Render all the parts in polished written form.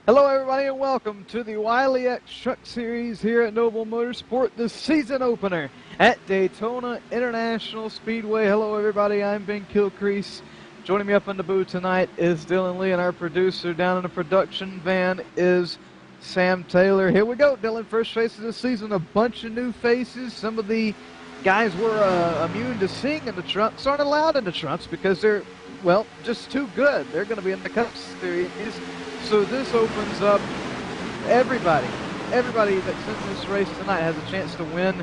Hello everybody and welcome to the Wiley X Truck Series here at Noble Motorsport, the season opener at Daytona International Speedway. Hello everybody, I'm Ben Kilcrease. Joining me up in the booth tonight is Dylan Lee, and our producer down in the production van is Sam Taylor. Here we go, Dylan, first race of the season, a bunch of new faces. Some of the guys were immune to seeing in the trucks, aren't allowed in the trucks because they're, well, just too good. They're going to be in the Cup Series. So this opens up everybody that's in this race tonight has a chance to win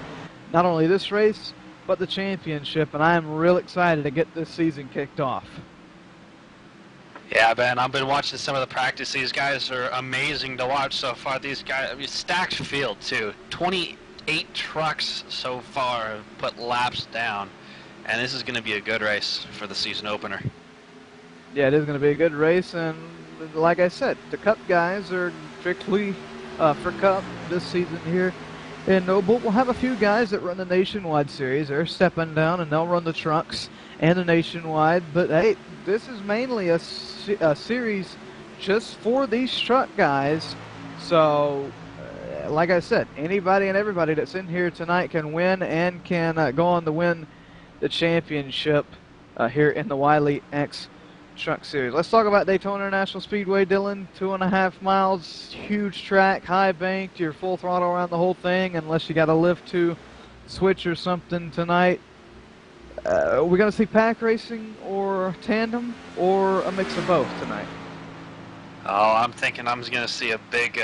not only this race, but the championship. And I am real excited to get this season kicked off. Yeah, Ben, I've been watching some of the practice. These guys are amazing to watch so far. These guys, I mean, stacked field too. 28 trucks so far have put laps down. And this is going to be a good race for the season opener. Yeah, it is going to be a good race, and like I said, the Cup guys are strictly for Cup this season here in Noble. We'll have a few guys that run the Nationwide Series. They're stepping down, and they'll run the trucks and the Nationwide. But, hey, this is mainly a series just for these truck guys. So, like I said, anybody and everybody that's in here tonight can win and can go on to win the championship here in the Wiley X Truck Series. Let's talk about Daytona International Speedway, Dylan. 2.5 miles, huge track, high banked. You're full throttle around the whole thing unless you got a lift to switch or something tonight. We're going to see pack racing or tandem or a mix of both tonight. Oh, I'm thinking I'm going to see a big,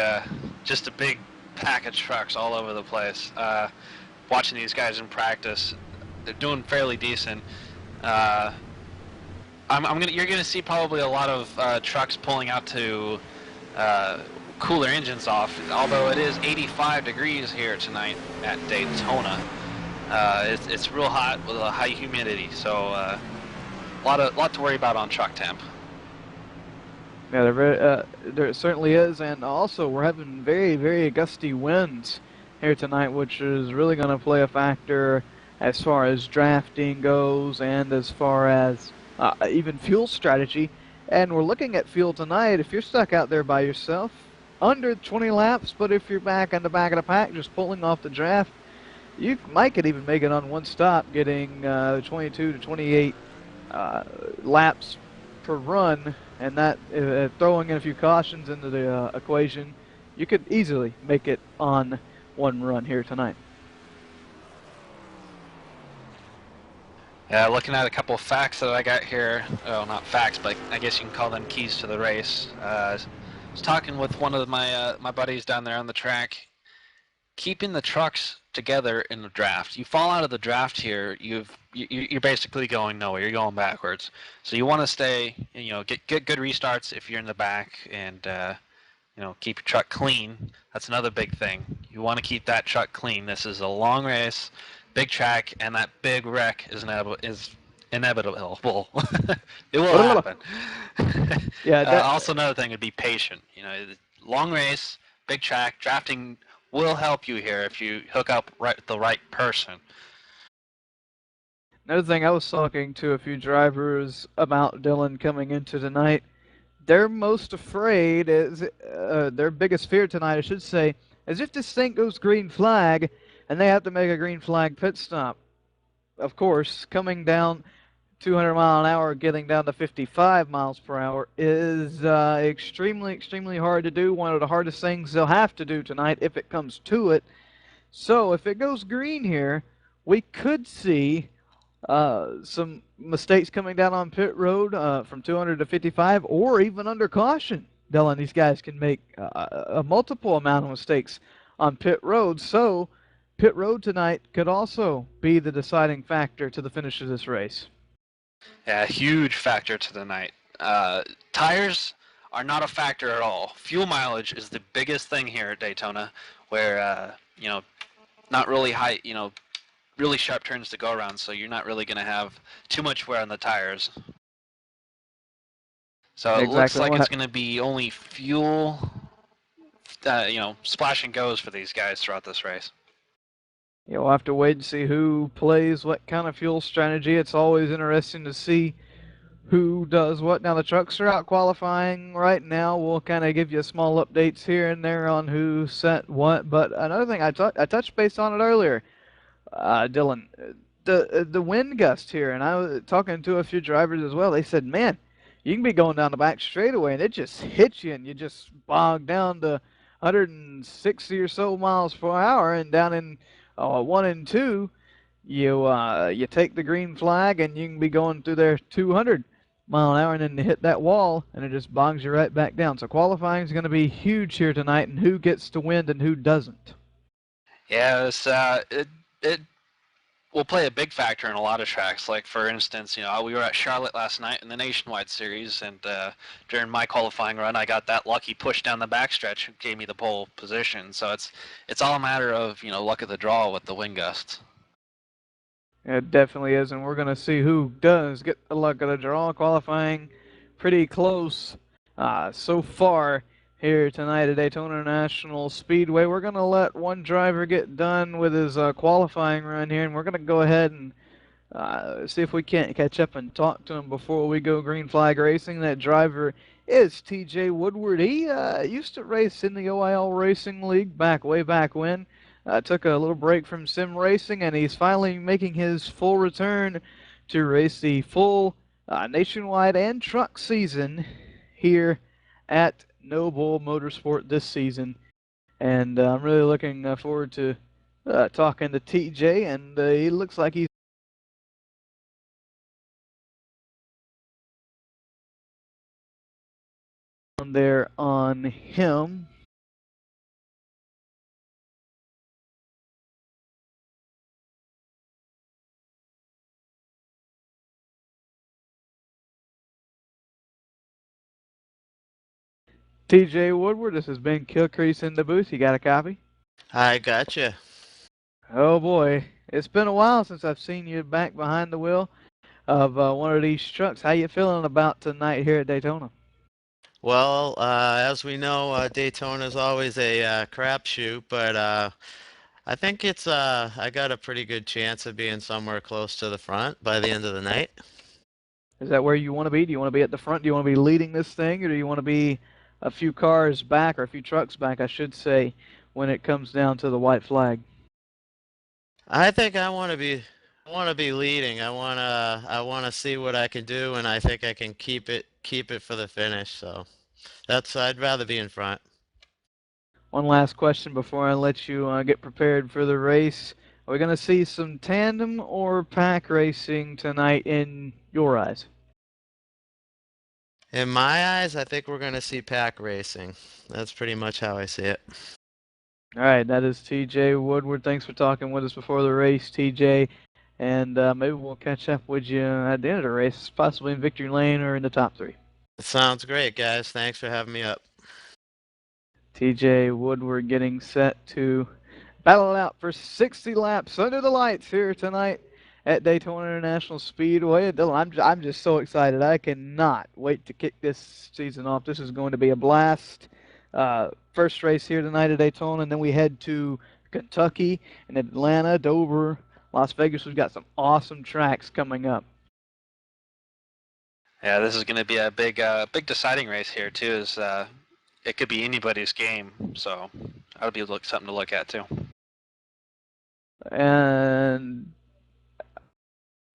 just a big pack of trucks all over the place. Watching these guys in practice, they're doing fairly decent. You're gonna see probably a lot of trucks pulling out to cool their engines off. Although it is 85 degrees here tonight at Daytona, it's real hot with a high humidity, so a lot to worry about on truck temp. Yeah, there certainly is, and also we're having very, very gusty winds here tonight, which is really going to play a factor as far as drafting goes and as far as even fuel strategy. And we're looking at fuel tonight. If you're stuck out there by yourself, under 20 laps, but if you're back on the back of the pack just pulling off the draft, you could even make it on one stop, getting 22 to 28 laps per run, and that throwing in a few cautions into the equation, you could easily make it on one run here tonight. Yeah, looking at a couple of facts that I got here. Well, not facts, but I guess you can call them keys to the race. I was talking with one of my buddies down there on the track. Keeping the trucks together in the draft. You fall out of the draft here, you're basically going nowhere. You're going backwards. So you want to stay, get good restarts if you're in the back, and keep your truck clean. That's another big thing. You want to keep that truck clean. This is a long race. Big track, and that big wreck is inevitable. It will happen. Yeah. Also, another thing would be patient. Long race, big track, drafting will help you here if you hook up the right person. Another thing, I was talking to a few drivers about Dylan coming into tonight. Their most afraid is their biggest fear tonight, I should say, is if this thing goes green flag and they have to make a green flag pit stop. Of course, coming down 200 mile an hour, getting down to 55 miles per hour is extremely, extremely hard to do. One of the hardest things they'll have to do tonight if it comes to it. So if it goes green here, we could see some mistakes coming down on pit road from 200 to 55, or even under caution. Dylan, these guys can make a multiple amount of mistakes on pit road. So pit road tonight could also be the deciding factor to the finish of this race. Yeah, a huge factor to the night. Tires are not a factor at all. Fuel mileage is the biggest thing here at Daytona, where not really high, really sharp turns to go around, so you're not really going to have too much wear on the tires. So it looks like it's going to be only fuel, splash and goes for these guys throughout this race. We'll have to wait and see who plays what kind of fuel strategy. It's always interesting to see who does what. Now the trucks are out qualifying right now. We'll kind of give you small updates here and there on who sent what. But another thing, I touched base on it earlier, Dylan. The wind gust here, and I was talking to a few drivers as well. They said, man, you can be going down the back straightaway and it just hits you and you just bog down to 160 or so miles per hour, and down in 1 and 2, you take the green flag and you can be going through there 200 mile an hour, and then you hit that wall and it just bogs you right back down. So qualifying is going to be huge here tonight, and who gets to win and who doesn't. Yeah, it will play a big factor in a lot of tracks. Like, for instance, we were at Charlotte last night in the Nationwide Series, and during my qualifying run, I got that lucky push down the backstretch, which gave me the pole position. So it's all a matter of luck of the draw with the wind gusts. It definitely is, and we're going to see who does get the luck of the draw. Qualifying pretty close so far here tonight at Daytona International Speedway. We're going to let one driver get done with his qualifying run here, and we're going to go ahead and see if we can't catch up and talk to him before we go green flag racing. That driver is TJ Woodward. He used to race in the OIL Racing League way back when. Took a little break from sim racing, and he's finally making his full return to race the full nationwide and truck season here at Noble Motorsport this season. And I'm really looking forward to talking to TJ, and he looks like he's there on him. TJ Woodward, this has been Kill Crease in the booth. You got a copy? I gotcha. Oh boy, it's been a while since I've seen you back behind the wheel of one of these trucks. How you feeling about tonight here at Daytona? Well, as we know, Daytona is always a crapshoot, but I think I got a pretty good chance of being somewhere close to the front by the end of the night. Is that where you want to be? Do you want to be at the front? Do you want to be leading this thing, or do you want to be a few cars back, or a few trucks back, I should say, when it comes down to the white flag? I think I want to be leading. I want to see what I can do, and I think I can keep it for the finish. So I'd rather be in front. One last question before I let you get prepared for the race. Are we going to see some tandem or pack racing tonight in your eyes? In my eyes, I think we're going to see pack racing. That's pretty much how I see it. All right, that is TJ Woodward. Thanks for talking with us before the race, TJ. And maybe we'll catch up with you at the end of the race, possibly in victory lane or in the top 3. Sounds great, guys. Thanks for having me up. TJ Woodward getting set to battle it out for 60 laps under the lights here tonight at Daytona International Speedway. Dylan, I'm just so excited. I cannot wait to kick this season off. This is going to be a blast. First race here tonight at Daytona, and then we head to Kentucky and Atlanta, Dover, Las Vegas. We've got some awesome tracks coming up. Yeah, this is going to be a big deciding race here too. It could be anybody's game, so that'll be something to look at too.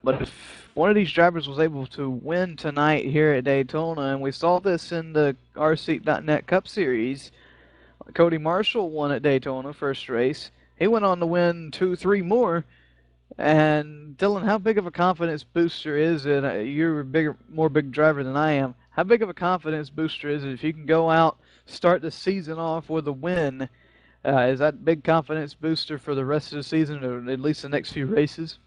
But if one of these drivers was able to win tonight here at Daytona, and we saw this in the RSeat.net Cup Series, Cody Marshall won at Daytona first race. He went on to win 2, 3 more. And Dylan, how big of a confidence booster is it? You're a more big driver than I am. How big of a confidence booster is it if you can go out, start the season off with a win? Is that a big confidence booster for the rest of the season, or at least the next few races?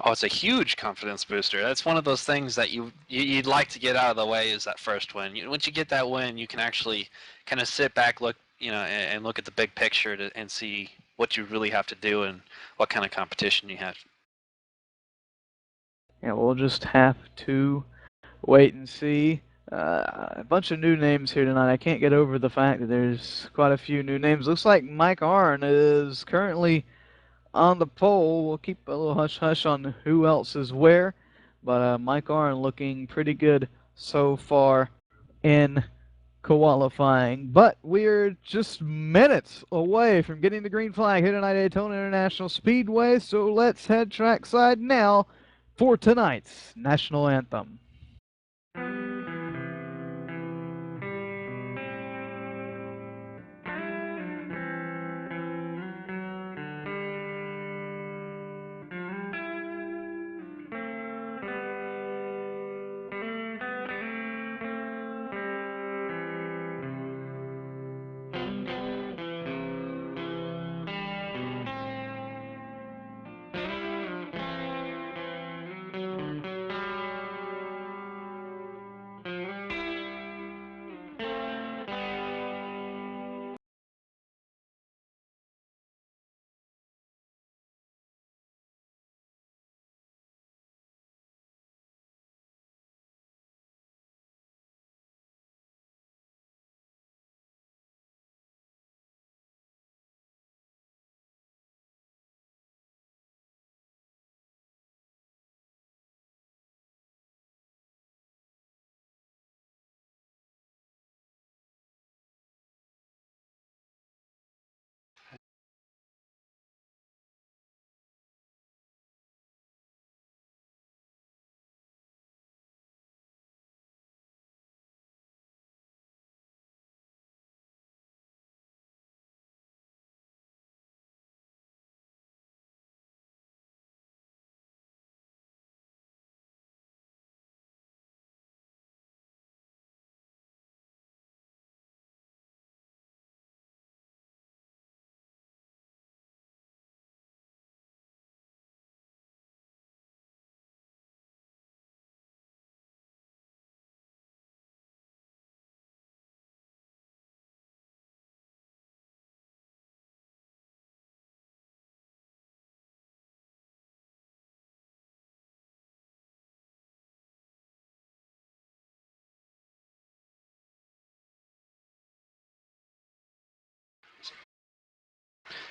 Oh, it's a huge confidence booster. That's one of those things that you'd like to get out of the way, is that first win. Once you get that win, you can actually kind of sit back, look, and look at the big picture and see what you really have to do and what kind of competition you have. Yeah, we'll just have to wait and see. A bunch of new names here tonight. I can't get over the fact that there's quite a few new names. Looks like Mike Arnn is currently on the pole. We'll keep a little hush-hush on who else is where. But Mike Arn looking pretty good so far in qualifying. But we're just minutes away from getting the green flag here tonight at Daytona International Speedway. So let's head trackside now for tonight's national anthem.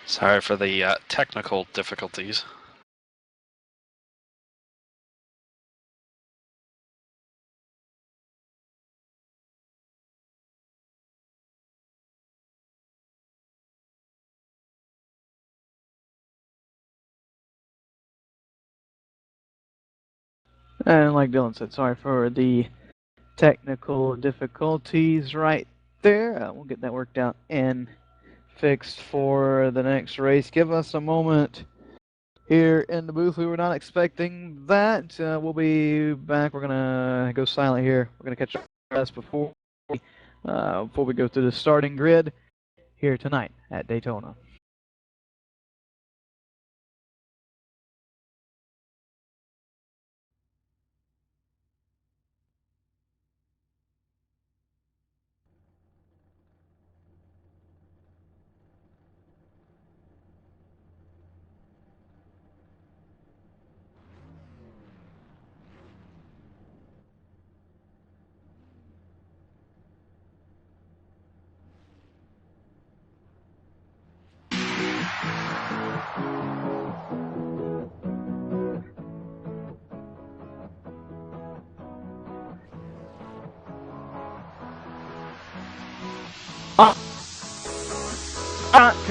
Sorry for the technical difficulties. And like Dylan said, sorry for the technical difficulties right there. We'll get that worked out and fixed for the next race. Give us a moment here in the booth. We were not expecting that. We'll be back. We're gonna go silent here. We're gonna catch us before we go through the starting grid here tonight at Daytona.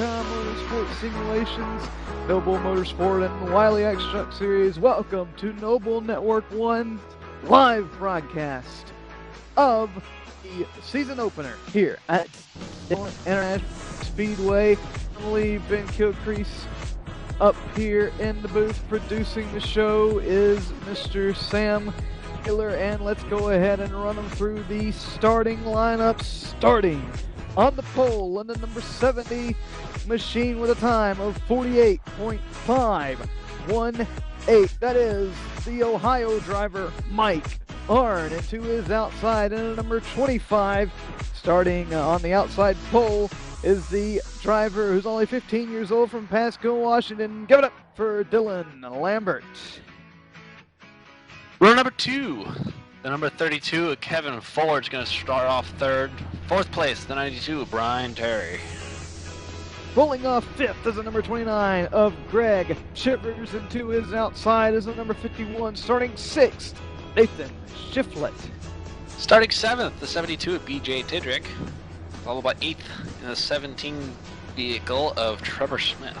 Motorsport Simulations, Noble Motorsport, and Wiley X Truck Series. Welcome to Noble Network One's live broadcast of the season opener here at International Speedway. Normally, Ben Kilcrease up here in the booth producing the show is Mr. Sam Taylor, and let's go ahead and run them through the starting lineup. Starting on the pole in the number 70 machine with a time of 48.518. That is the Ohio driver Mike Arn. And to his outside in the number 25, starting on the outside pole, is the driver who's only 15 years old from Pasco, Washington. Give it up for Dylan Lambert. Runner number 2. The number 32, Kevin Ford's going to start off third. Fourth place, the 92, Brian Terry. Rolling off fifth is the number 29 of Greg Shivers, and to his outside is the number 51, starting sixth, Nathan Shiflett. Starting seventh, the 72 of BJ Didrick, followed by eighth in the 17 vehicle of Trevor Smith.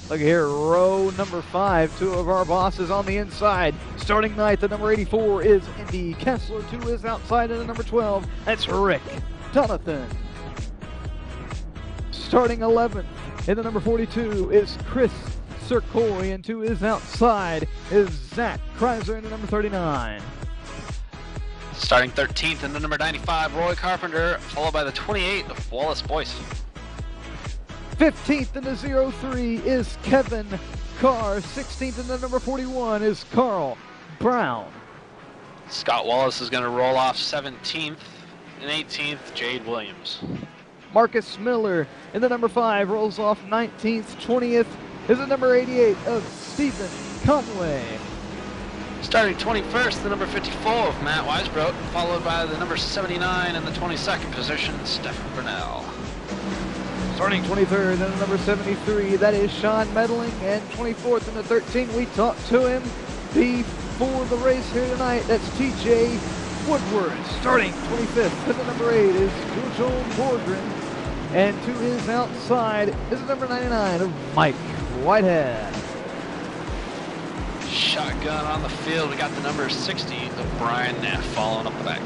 Look here, row number 5, two of our bosses on the inside. Starting ninth, the number 84 is Andy Kessler. To his outside, and the number 12, that's Rick Jonathan. Starting 11th, in the number 42 is Chris Sircoy, and to his outside is Zach Kreiser in the number 39. Starting 13th in the number 95, Roy Carpenter, followed by the 28 of Wallace Boyce. 15th in the 03 is Kevin Carr. 16th in the number 41 is Carl Brown. Scott Wallace is going to roll off 17th and 18th, Jade Williams. Marcus Miller in the number 5 rolls off 19th. 20th is the number 88 of Stephen Conway. Starting 21st, the number 54 of Matt Weisbrot, followed by the number 79 in the 22nd position, Stefan Burnell. Starting 23rd in the number 73, that is Sean Meddling, and 24th in the 13, we talked to him before the race here tonight, that's TJ Woodward. Starting 25th in the number 8 is Joel Bordrin, and to his outside is the number 99 of Mike Whitehead. Shotgun on the field, we got the number 60 of Brian Neff following up the back.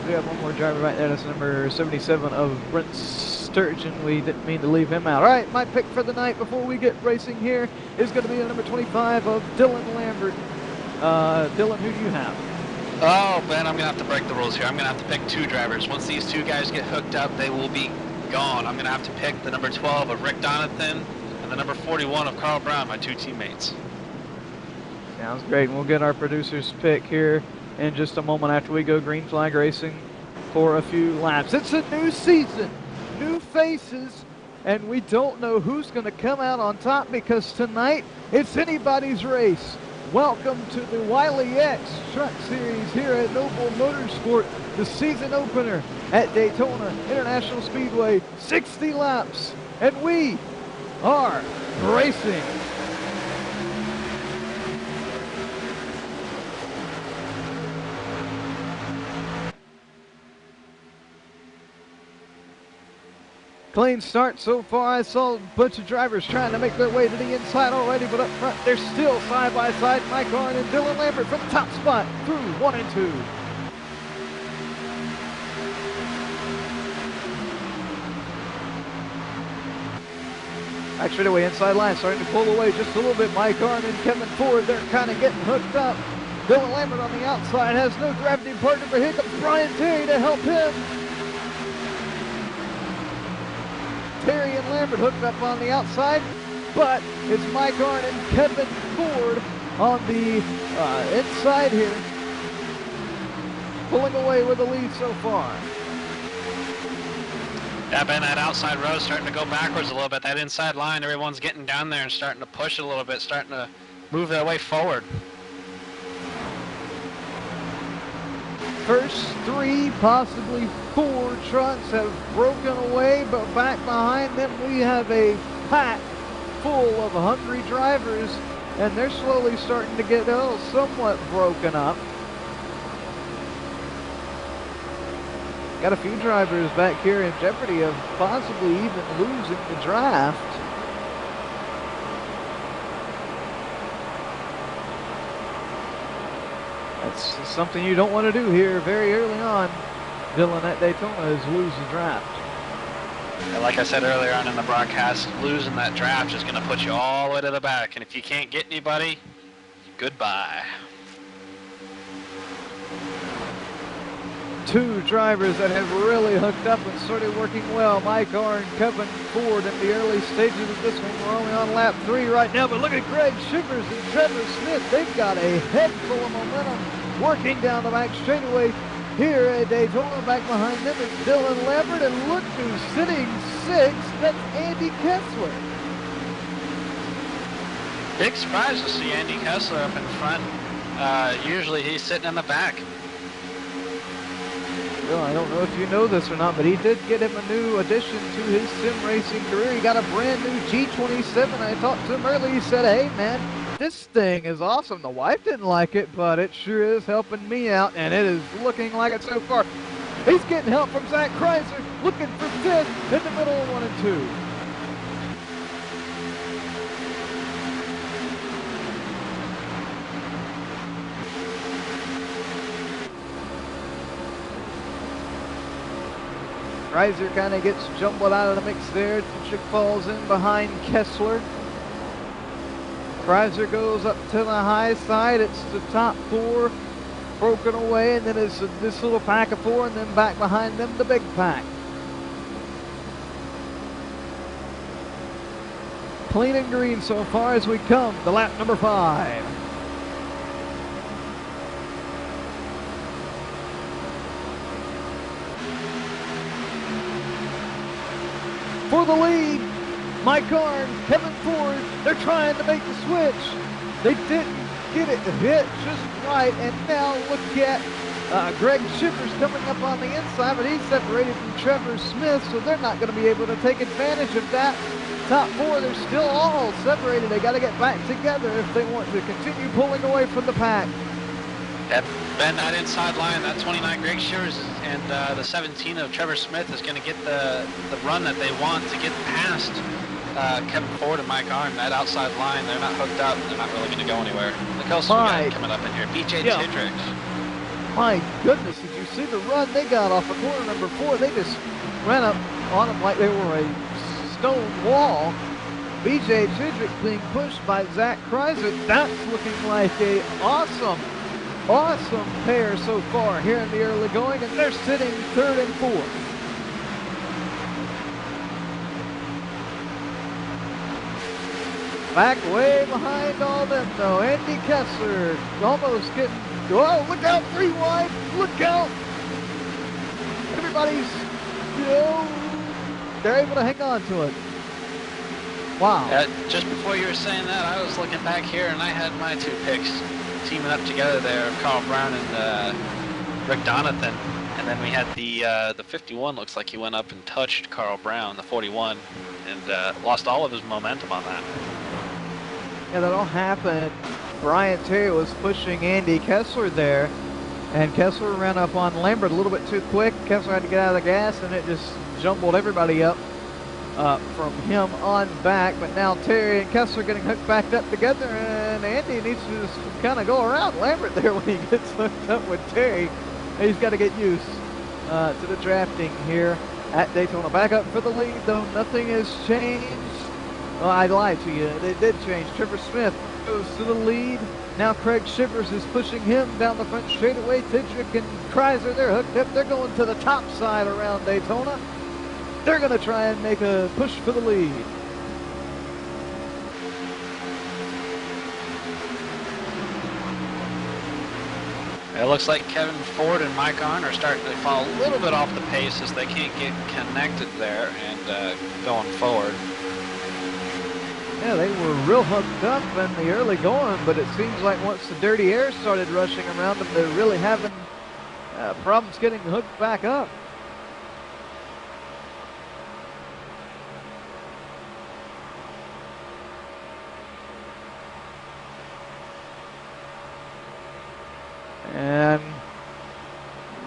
We have one more driver right there, that's number 77 of Brent Sturgeon. We didn't mean to leave him out. All right, my pick for the night before we get racing here is going to be the number 25 of Dylan Lambert. Dylan, who do you have? Oh, Ben, I'm going to have to break the rules here. I'm going to have to pick two drivers. Once these two guys get hooked up, they will be gone. I'm going to have to pick the number 12 of Rick Donathan and the number 41 of Carl Brown, my two teammates. Sounds great. And we'll get our producer's pick here in just a moment after we go green flag racing for a few laps. It's a new season, new faces, and we don't know who's going to come out on top because tonight it's anybody's race. Welcome to the Wiley X Truck Series here at Noble Motorsport, the season opener at Daytona International Speedway. 60 laps, and we are racing. Clean start so far. I saw a bunch of drivers trying to make their way to the inside already, but up front they're still side by side. Mike Arnn and Dylan Lambert from top spot through 1 and 2. Back straight away, inside line, starting to pull away just a little bit. Mike Arnn and Kevin Ford, they're kind of getting hooked up. Dylan Lambert on the outside has no gravity partner, but here comes Brian Terry to help him. Terry and Lambert hooked up on the outside, but it's Mike Arnn and Kevin Ford on the inside here, pulling away with the lead so far. Yeah, Ben, that outside row is starting to go backwards a little bit. That inside line, everyone's getting down there and starting to push a little bit, starting to move their way forward. First 3, possibly 4 trucks have broken away, but back behind them we have a pack full of hungry drivers, and they're slowly starting to get somewhat broken up. Got a few drivers back here in jeopardy of possibly even losing the draft. That's something you don't want to do here very early on. Dylan at Daytona is lose the draft. And like I said earlier on in the broadcast, losing that draft is going to put you all the way to the back. And if you can't get anybody, goodbye. 2 drivers that have really hooked up and started working well. Mike Arnn, Kevin Ford in the early stages of this one. We're only on lap 3 right now, but look at Greg Shivers and Trevor Smith. They've got a head full of momentum working down the back straightaway here at Daytona. Back behind them is Dylan Lambert, and look who's sitting 6th. That's Andy Kessler. Big surprise to see Andy Kessler up in front. Usually he's sitting in the back. Well, I don't know if you know this or not, but he did get him a new addition to his sim racing career. He got a brand new G27. I talked to him earlier. He said, hey, man, this thing is awesome. The wife didn't like it, but it sure is helping me out, and it is looking like it so far. He's getting help from Zach Kreiser, looking for fifth in the middle of 1 and 2. Kreiser kind of gets jumbled out of the mix there. Chick falls in behind Kessler. Kreiser goes up to the high side. It's the top 4 broken away, and then it's this little pack of 4, and then back behind them, the big pack. Clean and green so far as we come to lap number 5. For the lead, Mike Arn, Kevin Ford, they're trying to make the switch. They didn't get it to hit just right, and now look at Greg Shippers coming up on the inside, but he's separated from Trevor Smith, so they're not going to be able to take advantage of that. Top 4, they're still all separated. They got to get back together if they want to continue pulling away from the pack. Ben, that inside line, that 29 Greg Shears and the 17 of Trevor Smith is going to get the run that they want to get past Kevin Ford and Mike Arn. That outside line, they're not hooked up. They're not really going to go anywhere. Look else we got coming up in here. BJ Tidrick. My goodness, did you see the run they got off of corner number 4? They just ran up on them like they were a stone wall. BJ Tidrick being pushed by Zach Kreiser. That's looking like a awesome pair so far here in the early going, and they're sitting 3rd and 4th. Back way behind all them though. Andy Kessler almost getting, oh, look out, 3 wide, look out. Everybody's, they're able to hang on to it. Wow. Just before you were saying that, I was looking back here and I had my 2 picks teaming up together there, Carl Brown and Rick Donathan, and then we had the 51. Looks like he went up and touched Carl Brown, the 41, and lost all of his momentum on that. Yeah, that all happened. Brian Terry was pushing Andy Kessler there, and Kessler ran up on Lambert a little bit too quick. Kessler had to get out of the gas, and it just jumbled everybody up from him on back. But now Terry and Kessler getting hooked back up together, and Andy needs to just kind of go around Lambert there when he gets hooked up with Terry. He's got to get used to the drafting here at Daytona. Back up for the lead, though. Nothing has changed. Well, I lied to you. They did change. Trevor Smith goes to the lead. Now Craig Shivers is pushing him down the front straightaway. Tidrick and Kreiser, they're hooked up. They're going to the top side around Daytona. They're going to try and make a push for the lead. It looks like Kevin Ford and Mike Arn are starting to fall a little bit off the pace as they can't get connected there and going forward. Yeah, they were real hooked up in the early going, but it seems like once the dirty air started rushing around them, they're really having problems getting hooked back up. And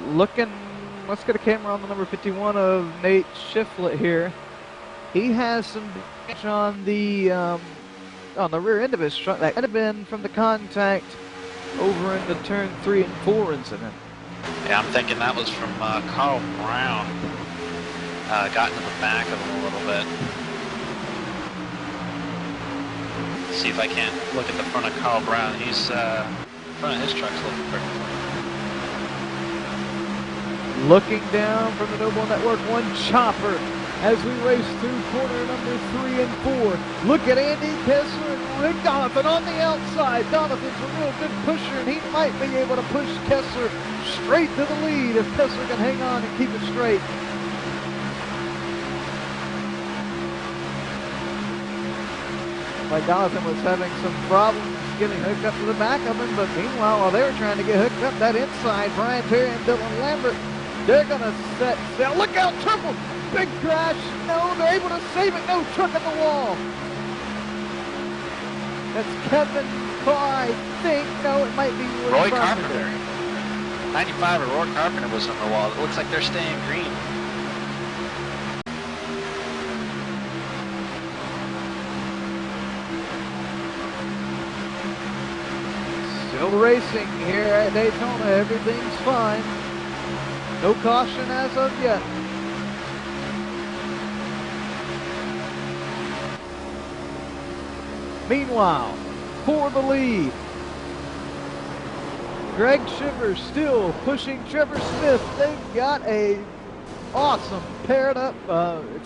looking, let's get a camera on the number 51 of Nate Shiflett here. He has some damage on the rear end of his truck that could have been from the contact over in the turn 3 and 4 incident. Yeah, I'm thinking that was from Carl Brown. Got into the back of him a little bit. See if I can't look at the front of Carl Brown. He's front of his truck's looking pretty clean. Looking down from the Noble Network 1 chopper as we race through corner number 3 and 4. Look at Andy Kessler and Rick Donovan on the outside. Donovan's a real good pusher, and he might be able to push Kessler straight to the lead if Kessler can hang on and keep it straight. Like Donovan was having some problems getting hooked up to the back of him, but meanwhile, while they were trying to get hooked up that inside, Brian Terry and Dylan Lambert They're going to set sail. Look out, triple. Big crash. No, they're able to save it. No, truck at the wall. That's Kevin Carr, I think. No, it might be Roy Carpenter. 95 or Roy Carpenter was on the wall. It looks like they're staying green. Still racing here at Daytona. Everything's fine. No caution as of yet. Meanwhile, for the lead, Greg Shivers still pushing Trevor Smith. They've got a awesome paired up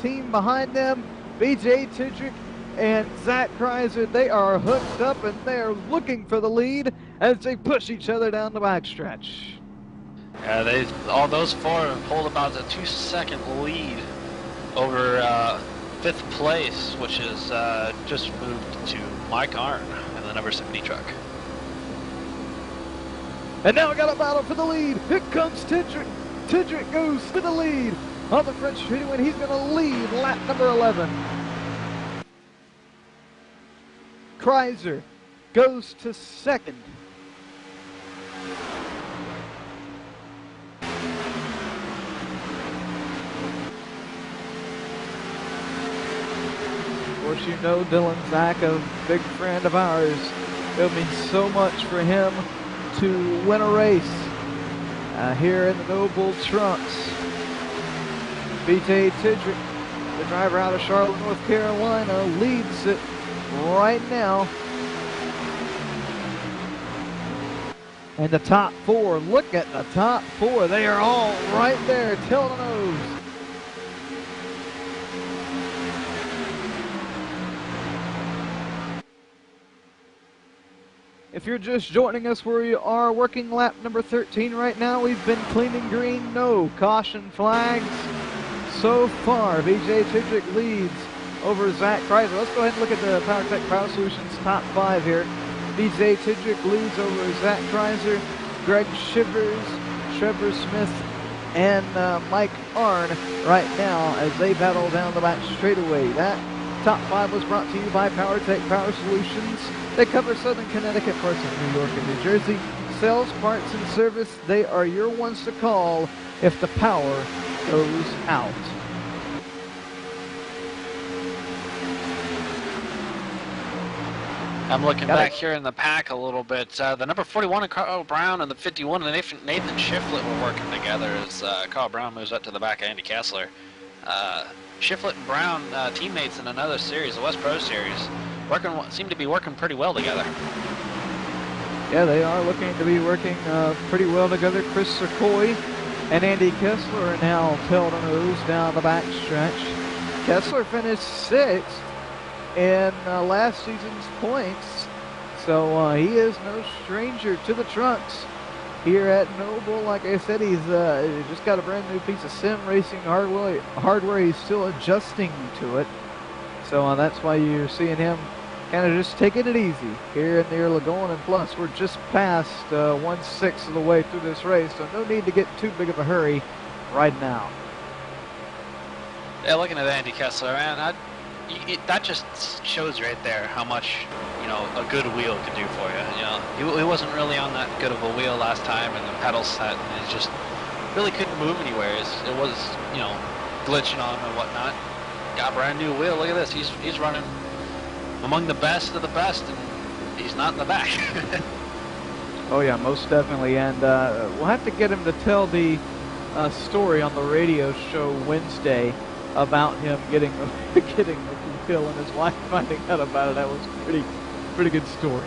team behind them. BJ Tidrick and Zach Kreiser, they are hooked up and they are looking for the lead as they push each other down the backstretch. Yeah, all those four have pulled about a 2-second lead over 5th place, which is just moved to Mike Arnn in the number 70 truck. And now we got a battle for the lead. Here comes Tidrick. Tidrick goes to the lead on the French straightaway, and he's going to lead lap number 11. Kreiser goes to second. Of course, you know Dylan Zach, a big friend of ours. It'll mean so much for him to win a race here in the Noble Trucks. BJ Tidrick, the driver out of Charlotte, North Carolina, leads it right now. And the top four, look at the top four. They are all right there, tail to nose. If you're just joining us, we are working lap number 13 right now. We've been cleaning green, no caution flags. So far, BJ Tidrick leads over Zach Kreiser. Let's go ahead and look at the PowerTech Power Solutions top 5 here. BJ Tidrick leads over Zach Kreiser, Greg Shivers, Trevor Smith, and Mike Arnn right now as they battle down the back straightaway. That top 5 was brought to you by PowerTech Power Solutions. They cover Southern Connecticut, parts of New York and New Jersey. Sales, parts, and service, they are your ones to call if the power goes out. I'm looking back here in the pack a little bit. The number 41 and Carl Brown and the 51 and Nathan Shiflett were working together as Carl Brown moves up to the back of Andy Kessler. Shiflett and Brown, teammates in another series, the West Pro Series, seem to be working pretty well together. Yeah, they are looking to be working pretty well together. Chris Sarkoy and Andy Kessler are now tail to nose down the back stretch. Kessler finished 6th in last season's points, so he is no stranger to the trucks here at Noble. Like I said, he's just got a brand new piece of sim racing hardware. He's still adjusting to it, so that's why you're seeing him kind of just taking it easy here near Lagoon. And plus, we're just past 1/6 of the way through this race, so no need to get too big of a hurry right now. Yeah, looking at Andy Kessler, man, that just shows right there how much, a good wheel can do for you. He wasn't really on that good of a wheel last time, and the pedal set, and it just really couldn't move anywhere. It was, glitching on him and whatnot. Got a brand new wheel. Look at this. He's running among the best of the best, and he's not in the back. Oh yeah, most definitely. And we'll have to get him to tell the story on the radio show Wednesday about him getting the wheel and his wife finding out about it. That was pretty good story.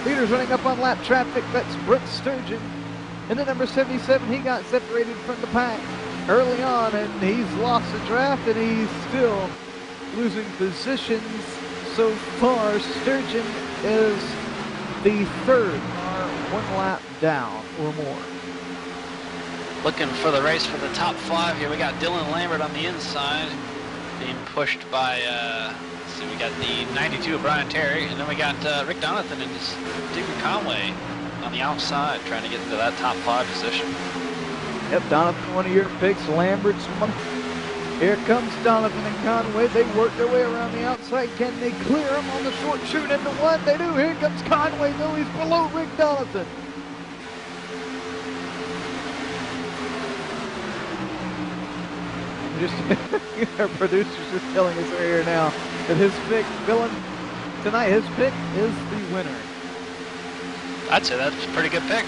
Leaders running up on lap traffic. That's Brooks Sturgeon. And the number 77, he got separated from the pack early on, and he's lost the draft, and he's still losing positions. So far, Sturgeon is the 3rd, or 1 lap down or more. Looking for the race for the top 5 here. We got Dylan Lambert on the inside. being pushed by, let's see, we got the 92 of Brian Terry, and then we got Rick Donathan and Stephen Conway on the outside trying to get into that top 5 position. Yep, Donathan, one of your picks. Lambert's one. Here comes Donathan and Conway. They work their way around the outside. Can they clear him on the short shoot into one? They do. Here comes Conway, though. He's below Rick Donathan. Our producer's just telling us right here now that his pick, Dylan, tonight, his pick is the winner. I'd say that's a pretty good pick.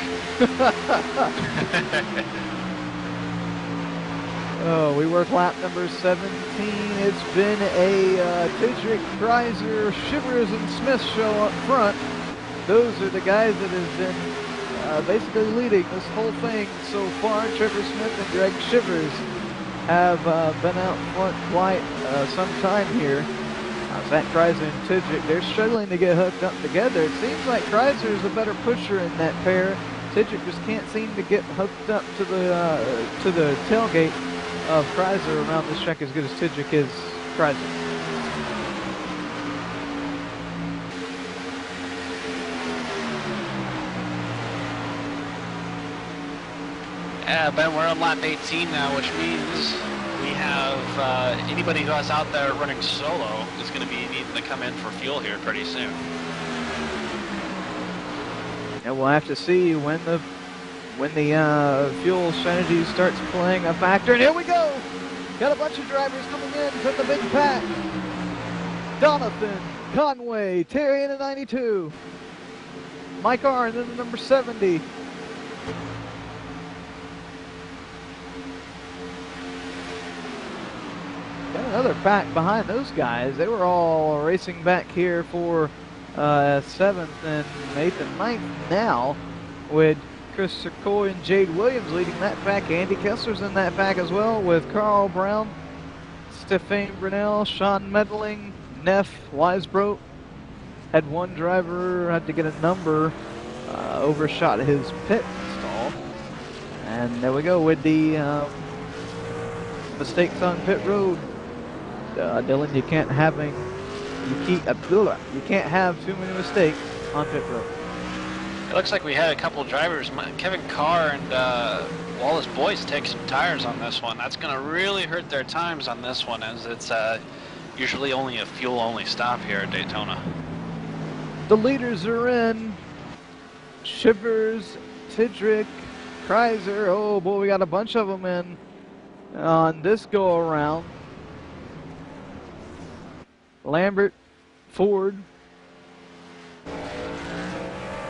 Oh, we work lap number 17. It's been a Tidrick, Kreiser, Shivers, and Smith show up front. Those are the guys that have been basically leading this whole thing so far. Trevor Smith and Greg Shivers have been out front quite some time here. Zach Kreiser and Tidrick, they're struggling to get hooked up together. It seems like Kreiser is a better pusher in that pair. Tidrick just can't seem to get hooked up to the tailgate of Kreiser around this track as good as Tidrick is Kreiser. Yeah, Ben, we're on lap 18 now, which means we have anybody who is out there running solo is going to be needing to come in for fuel here pretty soon. And we'll have to see when the fuel strategy starts playing a factor. And here we go! Got a bunch of drivers coming in from the big pack. Donathan, Conway, Terry in the 92. Mike Arnn in the number 70. Got another pack behind those guys. They were all racing back here for 7th and 8th and 9th now, with Chris Secoy and Jade Williams leading that pack. Andy Kessler's in that pack as well, with Carl Brown, Stefan Brunel, Sean Medling, Neff Weisbrook. Had one driver had to get a number, overshot his pit stall. And there we go with the mistakes on pit road. Dylan, you can't have too many mistakes on pit road. It looks like we had a couple of drivers, Kevin Carr and Wallace Boyce, take some tires on this one. That's going to really hurt their times on this one, as it's usually only a fuel-only stop here at Daytona. The leaders are in. Shivers, Tidrick, Kreiser. Oh boy, we got a bunch of them in on this go-around. Lambert, Ford,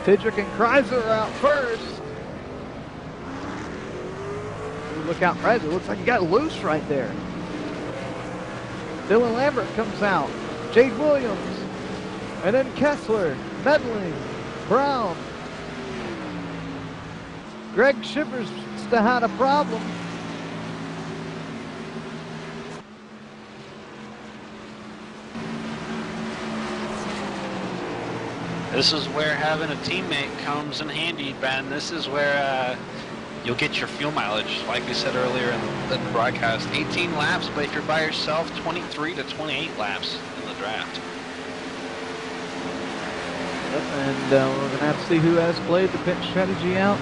Tidrick and Kreiser are out first. Ooh, look out, Kreiser. Looks like he got loose right there. Dylan Lambert comes out. Jade Williams. And then Kessler, Medling, Brown. Greg Shivers still had a problem. This is where having a teammate comes in handy, Ben. This is where you'll get your fuel mileage. Like we said earlier in the broadcast, 18 laps, but if you're by yourself, 23 to 28 laps in the draft. Yep, and we're going to have to see who has played the pit strategy out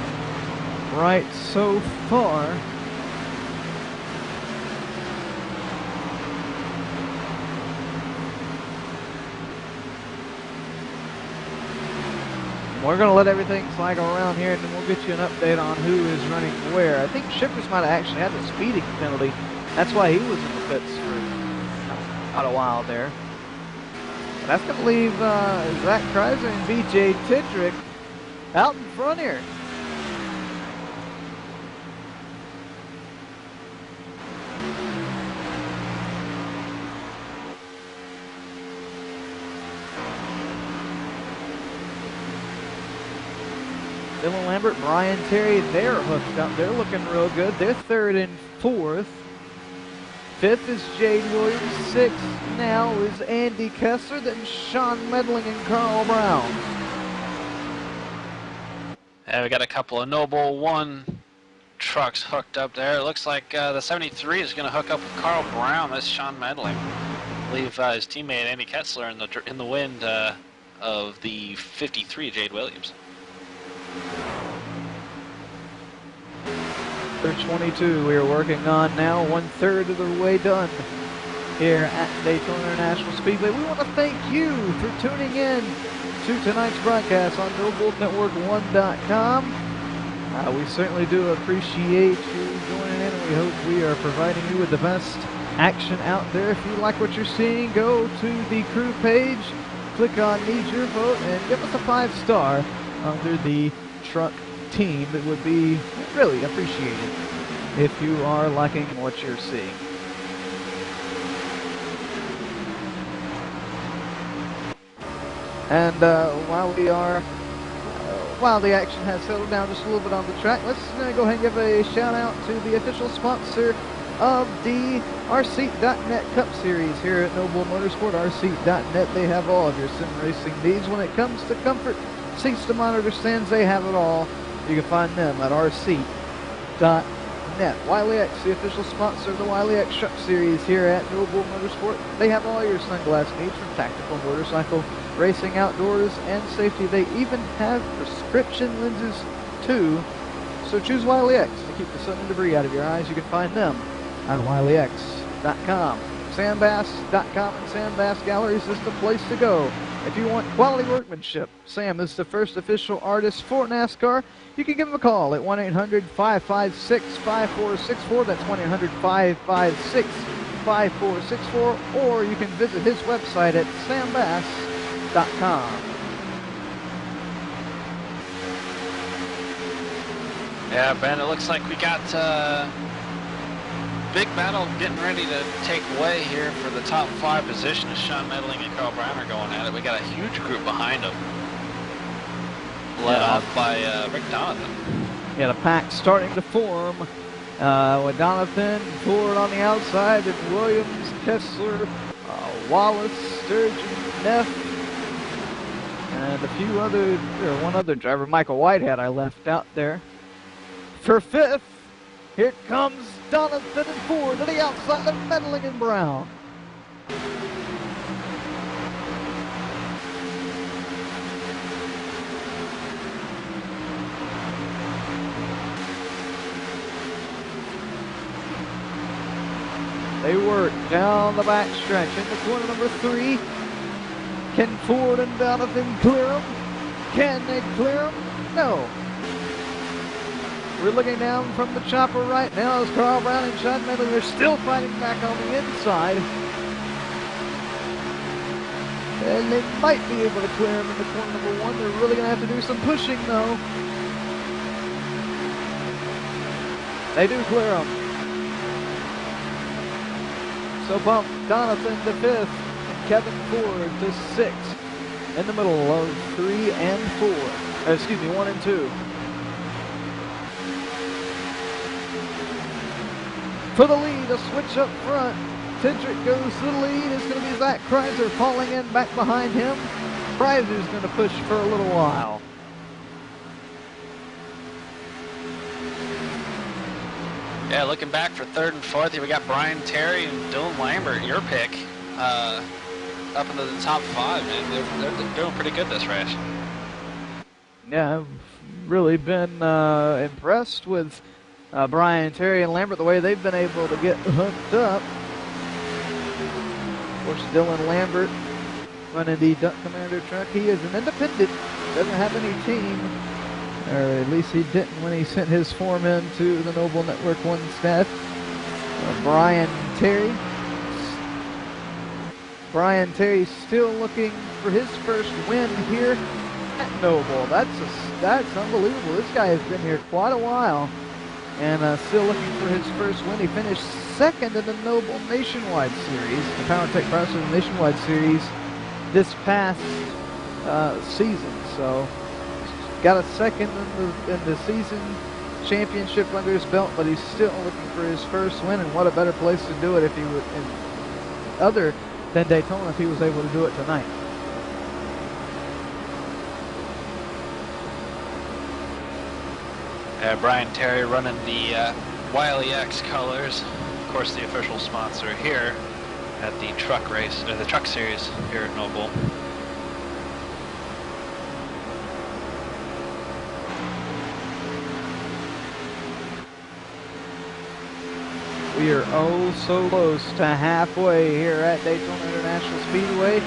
right so far. We're going to let everything cycle around here, and then we'll get you an update on who is running where. I think Shivers might have actually had the speeding penalty. That's why he was in the pits for quite a while there. But that's going to leave Zach Kreiser and BJ Tidrick out in front here. Dylan Lambert, Brian Terry, they're hooked up. They're looking real good. They're 3rd and 4th. 5th is Jade Williams. 6th now is Andy Kessler. Then Sean Medling and Carl Brown. And we got a couple of Noble 1 trucks hooked up there. It looks like the 73 is going to hook up with Carl Brown. That's Sean Medling. leave his teammate Andy Ketzler in the wind of the 53 Jade Williams. They're 22 we are working on now, 1/3 of the way done here at Daytona International Speedway. We want to thank you for tuning in to tonight's broadcast on NoBulletNetwork1.com. We certainly do appreciate you joining in, and we hope we are providing you with the best action out there. If you like what you're seeing, go to the crew page, click on Need Your Vote, and give us a 5-star under the truck team. It would be really appreciated if you are liking what you're seeing. And while the action has settled down just a little bit on the track, let's go ahead and give a shout out to the official sponsor of the RC.net Cup Series here at Noble Motorsport. RC.net, they have all of your sim racing needs. When it comes to comfort, seats to monitor stands, they have it all. You can find them at RC.net. Wiley X, the official sponsor of the Wiley X Cup Series here at Noble Motorsport. They have all your sunglass needs from tactical motorcycle racing, outdoors, and safety. They even have prescription lenses too. So choose Wiley X to keep the sun and debris out of your eyes. You can find them at wileyx.com. Sandbass.com and Sandbass Galleries is the place to go. If you want quality workmanship, Sam is the first official artist for NASCAR. You can give him a call at 1-800-556-5464. That's 1-800-556-5464. Or you can visit his website at sambass.com. Yeah, Ben, it looks like we got big battle getting ready to take way here for the top 5 position as Sean Medling and Carl Brown are going at it. We got a huge group behind them, led off by Rick Donovan. Yeah, the pack starting to form with Donovan, Ford on the outside, and Williams, Kessler, Wallace, Sturgeon, Neff, and a few other, or one other driver, Michael Whitehead, I left out there. For 5th, here comes Donovan and Ford to the outside of Medling and Brown. They work down the back stretch into corner number 3. Can Ford and Donovan clear them? Can they clear them? No. We're looking down from the chopper right now as Carl Brown and Sean Medley are still fighting back on the inside. And they might be able to clear him in the corner number 1. They're really going to have to do some pushing though. They do clear him. So bump Donovan to 5th and Kevin Ford to 6th in the middle of 3 and 4. Excuse me, 1 and 2. For the lead, a switch up front. Tendrick goes to the lead. It's going to be Zach Kreiser falling in back behind him. Kreiser's going to push for a little while. Yeah, looking back for 3rd and 4th, here we got Brian Terry and Dylan Lambert, your pick, up into the top 5, man. They're doing pretty good this race. Yeah, I've really been impressed with Brian Terry and Lambert, the way they've been able to get hooked up. Of course, Dylan Lambert running the Duck Commander truck. He is an independent, doesn't have any team, or at least he didn't when he sent his form in to the Noble Network 1 staff. Brian Terry still looking for his first win here at Noble. That's unbelievable. This guy has been here quite a while and still looking for his first win. He finished 2nd in the Noble Nationwide Series, the PowerTech Chrysler Nationwide Series this past season. So got a 2nd in the season championship under his belt, but he's still looking for his first win, and what a better place to do it if he would, other than Daytona, if he was able to do it tonight. Brian Terry running the Wiley X colors, of course the official sponsor here at the truck race, or the truck series here at Noble. We are oh so close to halfway here at Daytona International Speedway.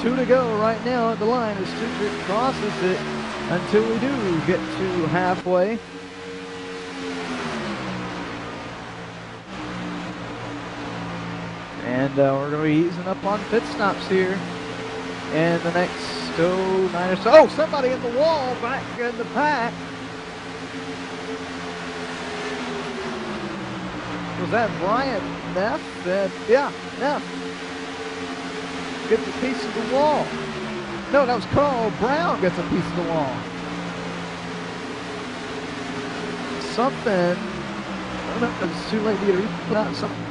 2 to go right now at the line as Tidrick crosses it until we do get to halfway. And we're going to be easing up on pit stops here. And the next 9 or so. Oh, somebody in the wall back in the pack. Was that Brian Neff? Yeah, Neff. Gets a piece of the wall. No, that was Carl Brown gets a piece of the wall. Something. I don't know if it's too late to get a replay. Something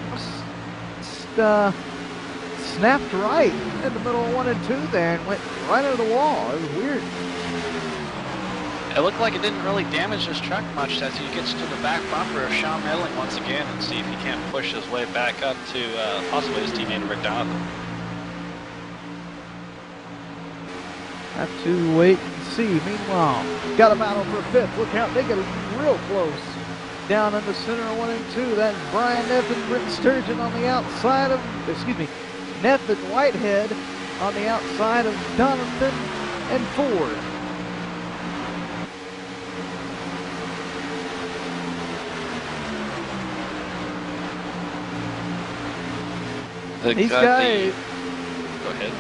snapped right in the middle of 1 and 2 there and went right under the wall. It was weird. It looked like it didn't really damage his truck much as he gets to the back bumper of Sean Medling once again and see if he can't push his way back up to possibly his teammate Rick Donovan. Have to wait and see. Meanwhile, got a battle for 5th. Look out, they get real close. Down in the center of 1 and 2, that's Brian Neff and Brent Sturgeon on the outside of, Neff and Whitehead on the outside of Donovan and Ford. These guys, go ahead.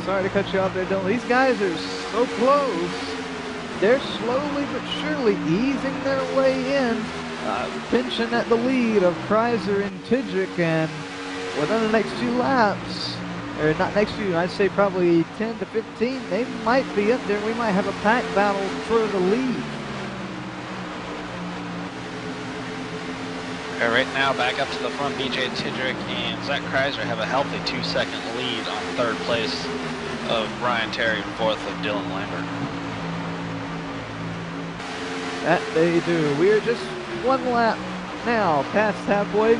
Sorry to cut you off there, Dylan. These guys are so close. They're slowly but surely easing their way in, pinching at the lead of Kreiser and Tidrick, and within the next few laps, or not next few, I'd say probably 10 to 15, they might be up there. We might have a pack battle for the lead. Right now, back up to the front, BJ Tidrick and Zach Kreiser have a healthy 2-second lead on 3rd place of Brian Terry and 4th of Dylan Lambert. That they do. We are just 1 lap now past halfway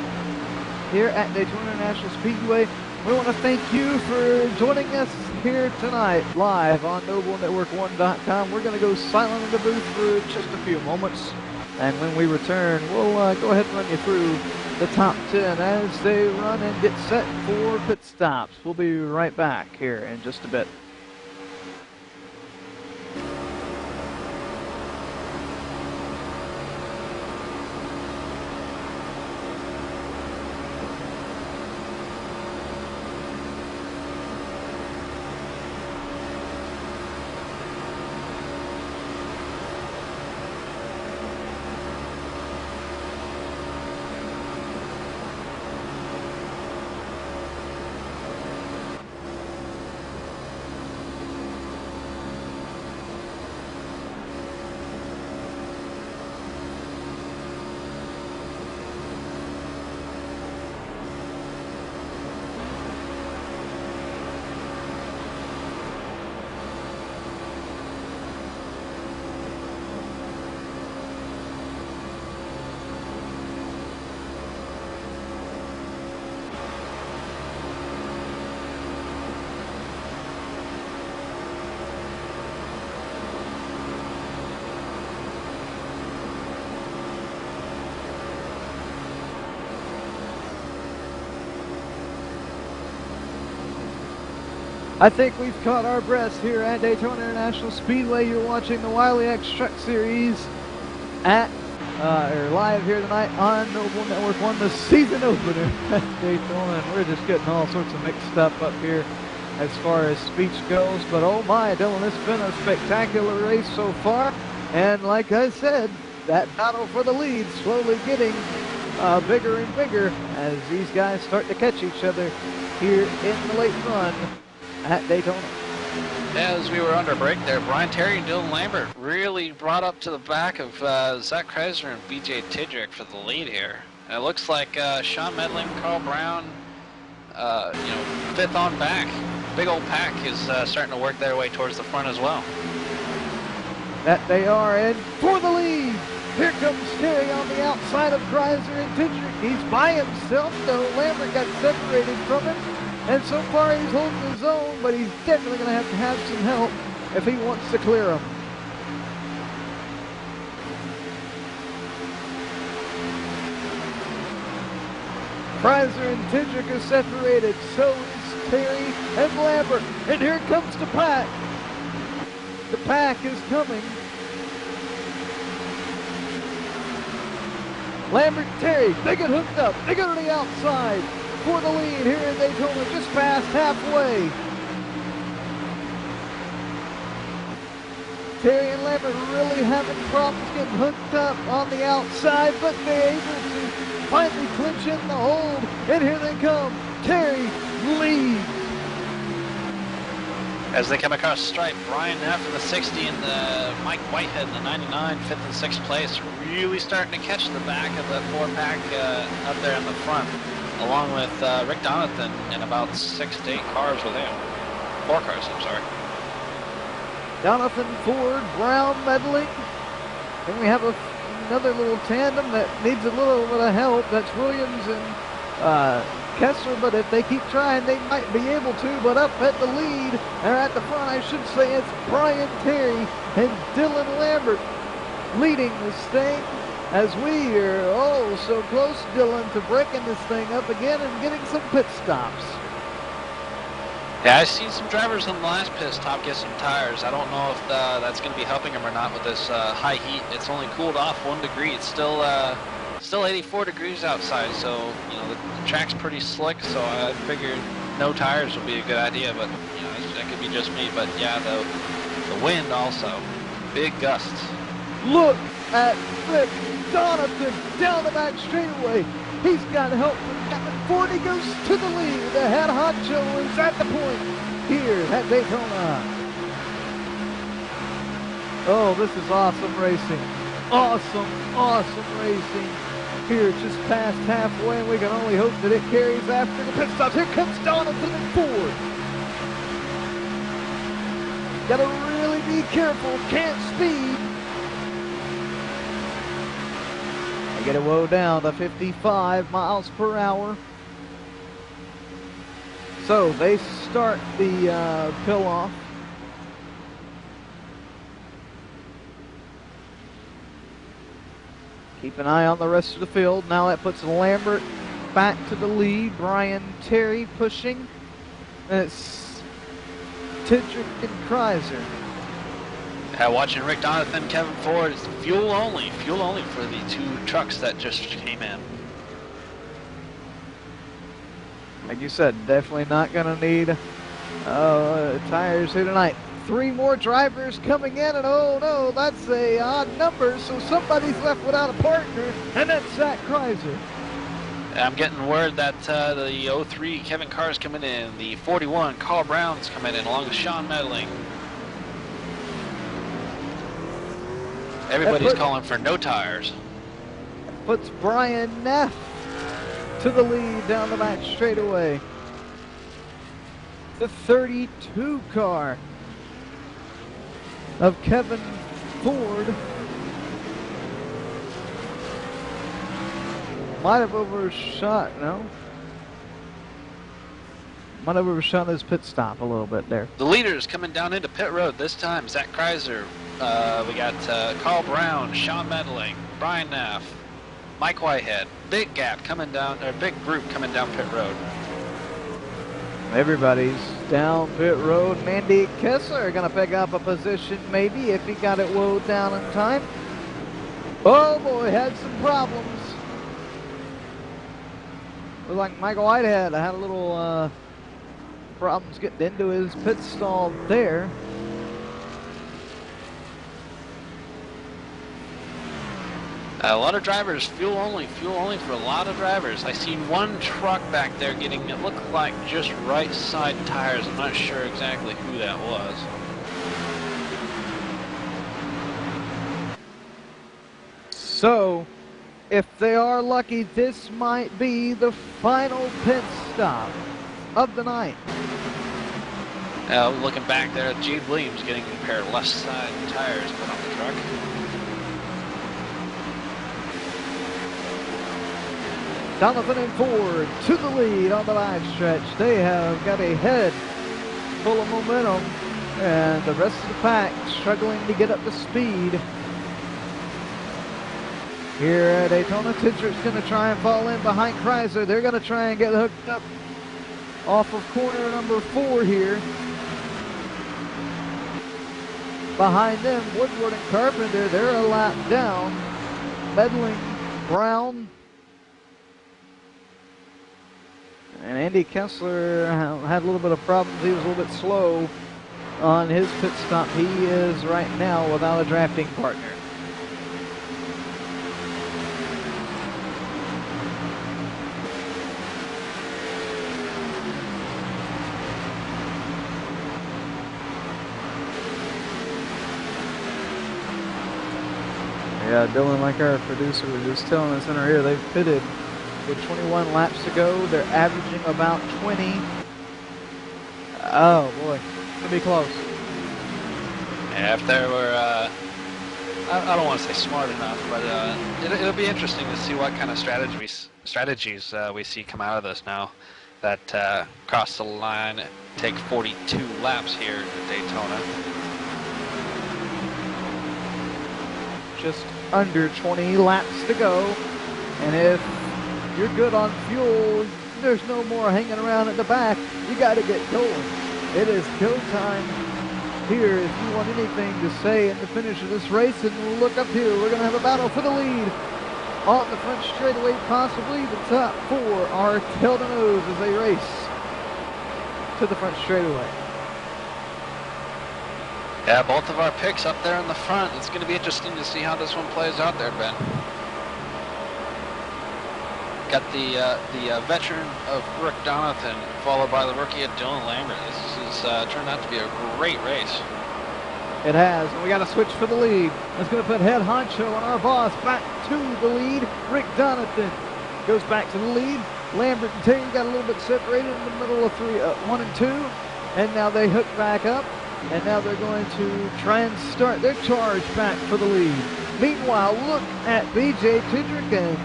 here at Daytona International Speedway. We want to thank you for joining us here tonight live on NobleNetwork1.com. We're going to go silent in the booth for just a few moments. And when we return, we'll go ahead and run you through the top 10 as they run and get set for pit stops. We'll be right back here in just a bit. I think we've caught our breaths here at Daytona International Speedway. You're watching the Wiley X Truck Series at live here tonight on Noble Network 1, the season opener at Daytona, and we're just getting all sorts of mixed up here as far as speech goes. But oh my, Dylan, it's been a spectacular race so far, and like I said, that battle for the lead slowly getting bigger and bigger as these guys start to catch each other here in the late run at Daytona. As we were under break there, Brian Terry and Dylan Lambert really brought up to the back of Zach Kreiser and BJ Tidrick for the lead here. And it looks like Sean Medling, Carl Brown, 5th on back. Big old pack is starting to work their way towards the front as well. That they are, and for the lead. Here comes Terry on the outside of Kreiser and Dietrich. He's by himself, though. Lambert got separated from him, and so far he's holding his own, but he's definitely going to have some help if he wants to clear him. Kreiser and Dietrich are separated, so is Terry and Lambert, and here comes the pack. The pack is coming. Lambert and Terry, they get hooked up. They go to the outside for the lead here in Daytona, just past halfway. Terry and Lambert really having problems getting hooked up on the outside, but they're able to finally clinch in the hold. And here they come. Terry leads. As they come across the stripe, Brian Neff in the 60 and Mike Whitehead in the 99, 5th and 6th place, really starting to catch the back of the 4-pack up there in the front, along with Rick Donathan and about 6 to 8 cars with him. 4 cars, I'm sorry. Donathan, Ford, Brown meddling. Then we have another little tandem that needs a little bit of help. That's Williams and Kessler, but if they keep trying, they might be able to. But up at the lead, or at the front, I should say, it's Brian Terry and Dylan Lambert leading this thing as we are oh so close, Dylan, to breaking this thing up again and getting some pit stops. Yeah, I've seen some drivers on the last pit stop get some tires. I don't know if that's going to be helping them or not with this high heat. It's only cooled off 1 degree. It's still 84 degrees outside, so you know the track's pretty slick. So I figured no tires would be a good idea, but you know that could be just me. But yeah, the wind also, big gusts. Look at Rick Donathan down the back straightaway. He's got help from Captain Ford. He goes to the lead. The head honcho is at the point here at Daytona. Oh, this is awesome racing. Awesome racing. Here, just past halfway, and we can only hope that it carries after the pit stops. Here comes Donathan and Ford. Gotta really be careful. Can't speed. They get it woe down to 55 miles per hour. So they start the pill off. Keep an eye on the rest of the field. Now that puts Lambert back to the lead. Brian Terry pushing. And it's Tidrick and Kreiser. Watching Rick Donathan, Kevin Ford, it's fuel only for the 2 trucks that just came in. Like you said, definitely not going to need tires here tonight. 3 more drivers coming in, and oh no, that's a odd number, so somebody's left without a partner, and that's Zach Kreiser. I'm getting word that the 03 Kevin Carr's coming in, the 41 Carl Brown's coming in, along with Sean Medling. Everybody's calling for no tires. Puts Brian Neff to the lead down the back straightaway. The 32 car of Kevin Ford might have overshot, no? Might have overshot his pit stop a little bit there. The leaders coming down into pit road this time. Zach Kreiser, we got Carl Brown, Sean Medling, Brian Neff, Mike Whitehead. Big gap coming down, or big group coming down pit road. Everybody's down pit road. Mandy Kessler going to pick up a position maybe if he got it woed down in time. Oh boy, had some problems. Looked like Michael Whitehead had a little problems getting into his pit stall there. A lot of drivers, fuel only for a lot of drivers. I seen one truck back there getting, it looked like just right side tires. I'm not sure exactly who that was. So, if they are lucky, this might be the final pit stop of the night. Looking back there, Jade Williams getting a pair of left side tires put on the truck. Donovan and Ford to the lead on the backstretch. They have got a head full of momentum, and the rest of the pack struggling to get up to speed. Here at Daytona, Tidrick's going to try and fall in behind Chrysler. They're going to try and get hooked up off of corner number 4 here. Behind them, Woodward and Carpenter, they're a lap down. Medling, Brown, and Andy Kessler had a little bit of problems. He was a little bit slow on his pit stop. He is right now without a drafting partner. Yeah, Dylan, like our producer was just telling us in our ear, they've pitted with 21 laps to go. They're averaging about 20. Oh boy, it's gonna be close. Yeah, if they were, I don't want to say smart enough, but it'll be interesting to see what kind of strategies we see come out of this now that cross the line, take 42 laps here at Daytona. Just under 20 laps to go, and if you're good on fuel, there's no more hanging around at the back. You got to get going. It is go time here if you want anything to say in the finish of this race. And look up here, we're going to have a battle for the lead on the front straightaway. Possibly the top 4 are tail to nose as they race to the front straightaway. Yeah, both of our picks up there in the front. It's going to be interesting to see how this one plays out there, Ben. Got the veteran of Rick Donathan, followed by the rookie of Dylan Lambert. This has turned out to be a great race. It has, and we got a switch for the lead. That's going to put head honcho on our boss back to the lead. Rick Donathan goes back to the lead. Lambert and Terry got a little bit separated in the middle of 1 and 2, and now they hook back up. And now they're going to try and start their charge back for the lead. Meanwhile, look at BJ Tidrick and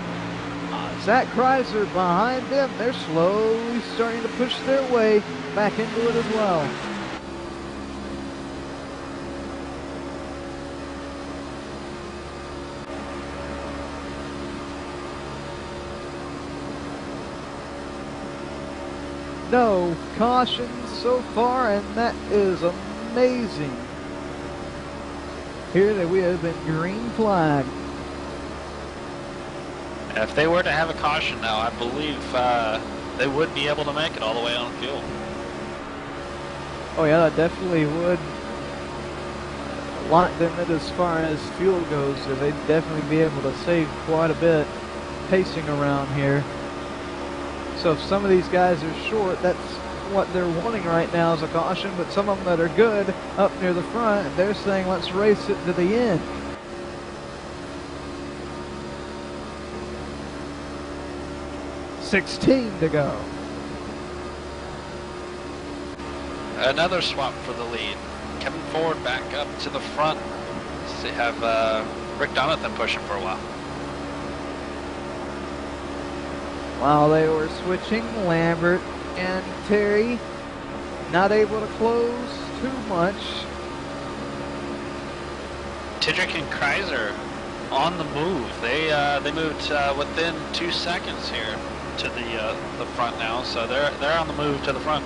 Zach Chrysler behind them. They're slowly starting to push their way back into it as well. No cautions so far, and that is amazing. Here that we have been green flag. If they were to have a caution now, I believe they would be able to make it all the way on fuel. Oh yeah, that definitely would lock them in as far as fuel goes, because they'd definitely be able to save quite a bit pacing around here. So if some of these guys are short, that's what they're wanting right now is a caution, but some of them that are good up near the front, they're saying let's race it to the end. $16 to go. Another swap for the lead. Kevin Ford back up to the front to have Rick Donathan pushing for a while. While they were switching, Lambert and Terry not able to close too much. Tidrick and Chrysler on the move. They moved within 2 seconds here to the front now, so they're on the move to the front.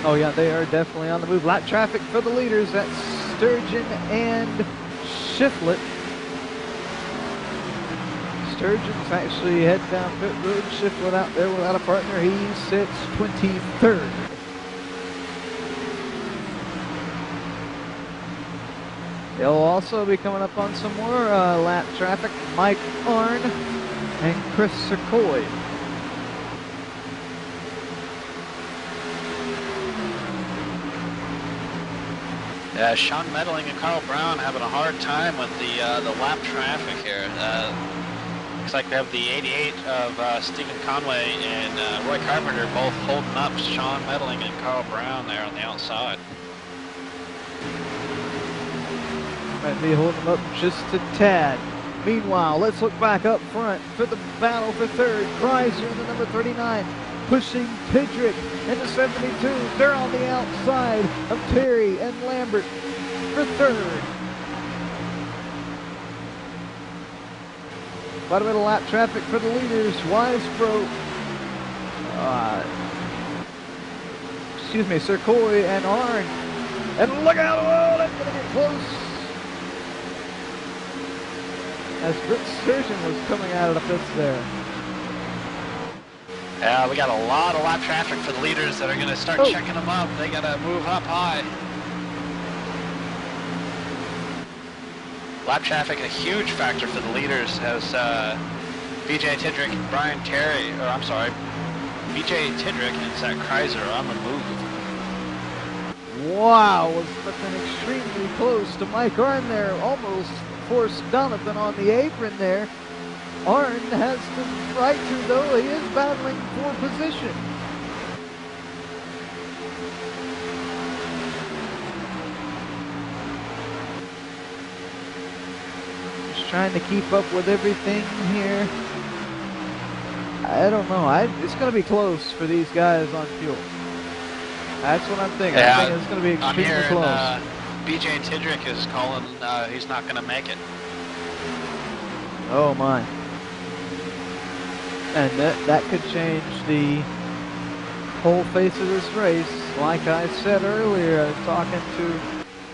Oh yeah, they are definitely on the move. Lap traffic for the leaders. That's Sturgeon and Shiflett. Sturgeon's actually head down pit road. Shiflett out there without a partner. He sits 23rd. They'll also be coming up on some more lap traffic. Mike Arnn and Chris Secoy. Sean Medling and Carl Brown having a hard time with the lap traffic here. Looks like they have the 88 of Stephen Conway and Roy Carpenter both holding up Sean Medling and Carl Brown there on the outside. Might be holding them up just a tad. Meanwhile, let's look back up front for the battle for third. Kreiser in the number 39, pushing Tidrick in the 72. They're on the outside of Terry and Lambert for third. Quite a bit of lap traffic for the leaders. Weisbro, Sir Coy and Arn. And look out, oh, that's going to get close. As Britt Sturgeon was coming out of the pits there. Yeah, we got a lot of lap traffic for the leaders that are going to start checking them up. They got to move up high. Lap traffic, a huge factor for the leaders as BJ Tidrick and Brian Terry, or I'm sorry, BJ Tidrick and Zach Kreiser are on the move. Wow, was looking extremely close to Mike Arn there. Almost forced Donovan on the apron there. Arn has the right to, though. He is battling for position. Just trying to keep up with everything here. I don't know. It's going to be close for these guys on fuel. That's what I'm thinking. Yeah, I think it's going to be extremely close. BJ Tidrick is calling he's not going to make it. Oh my. And that could change the whole face of this race. Like I said earlier, I was talking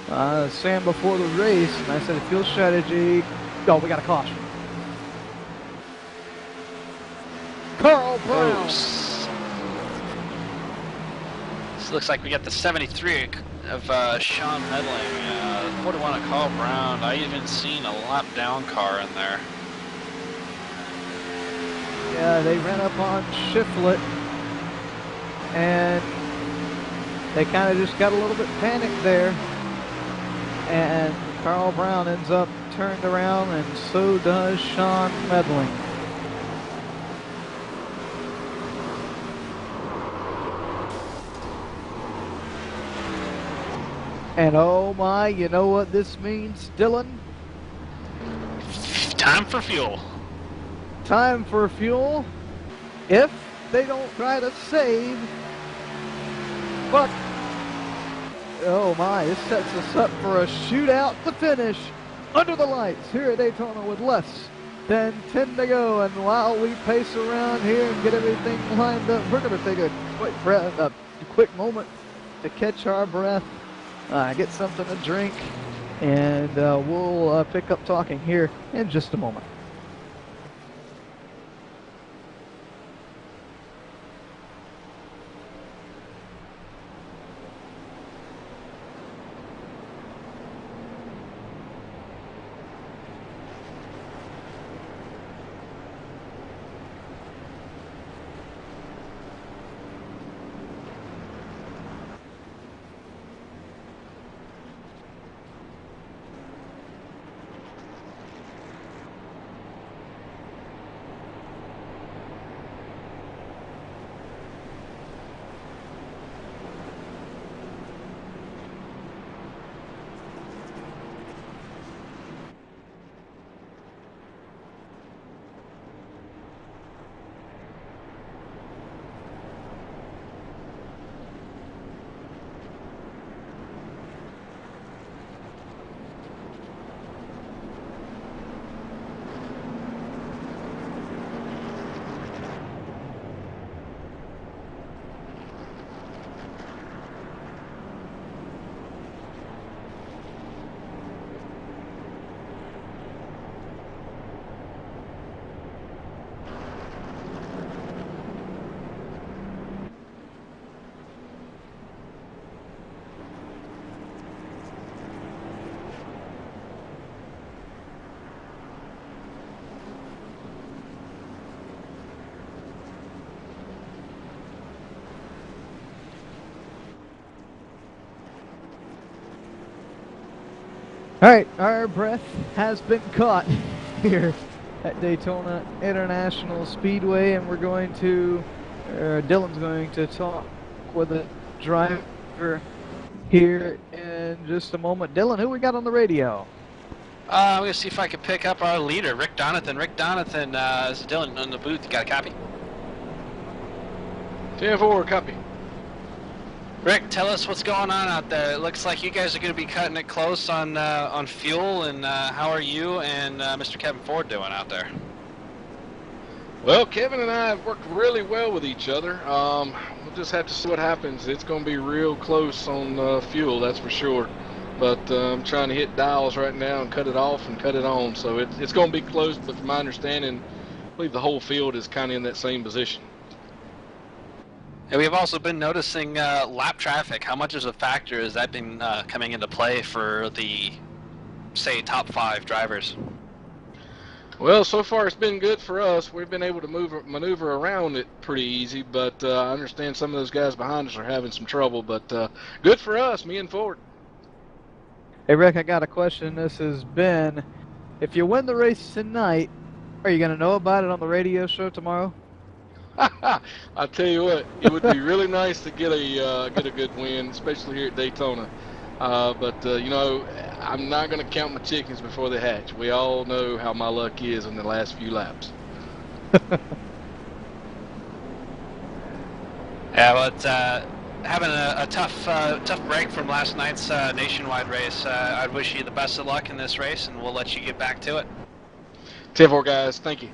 to Sam before the race, and I said fuel strategy. Oh, we got a caution. Carl Brown. This looks like we got the 73 of Sean Medling, 41 of Carl Brown. I even seen a lap down car in there. Yeah, they ran up on Shiflett, and they kind of just got a little bit panicked there. And Carl Brown ends up turned around, and so does Sean Medling. And oh my, you know what this means, Dylan? Time for fuel. Time for fuel. If they don't try to save. But, oh my, this sets us up for a shootout to finish under the lights here at Daytona with less than 10 to go. And while we pace around here and get everything lined up, we're going to take a quick moment to catch our breath. Get something to drink, and we'll pick up talking here in just a moment. All right, our breath has been caught here at Daytona International Speedway, and we're going to, Dylan's going to talk with the driver here in just a moment. Dylan, who we got on the radio? I'm going to see if I can pick up our leader, Rick Donathan. Rick Donathan, is Dylan in the booth. You got a copy? 10-4, copy. Rick, tell us what's going on out there. It looks like you guys are going to be cutting it close on fuel, and how are you and Mr. Kevin Ford doing out there? Well, Kevin and I have worked really well with each other. We'll just have to see what happens. It's going to be real close on fuel, that's for sure. But I'm trying to hit dials right now and cut it off and cut it on. So it's going to be close, but from my understanding, I believe the whole field is kind of in that same position. And we've also been noticing lap traffic. How much of a factor has that been coming into play for the, say, top 5 drivers? Well, so far it's been good for us. We've been able to maneuver around it pretty easy, but I understand some of those guys behind us are having some trouble. But good for us, me and Ford. Hey, Rick, I got a question. This has been, if you win the race tonight, are you going to know about it on the radio show tomorrow? I tell you what, it would be really nice to get a good win, especially here at Daytona. But you know, I'm not going to count my chickens before they hatch. We all know how my luck is in the last few laps. Yeah, well, it's having a tough break from last night's nationwide race. I'd wish you the best of luck in this race, and we'll let you get back to it. 10-4, guys. Thank you.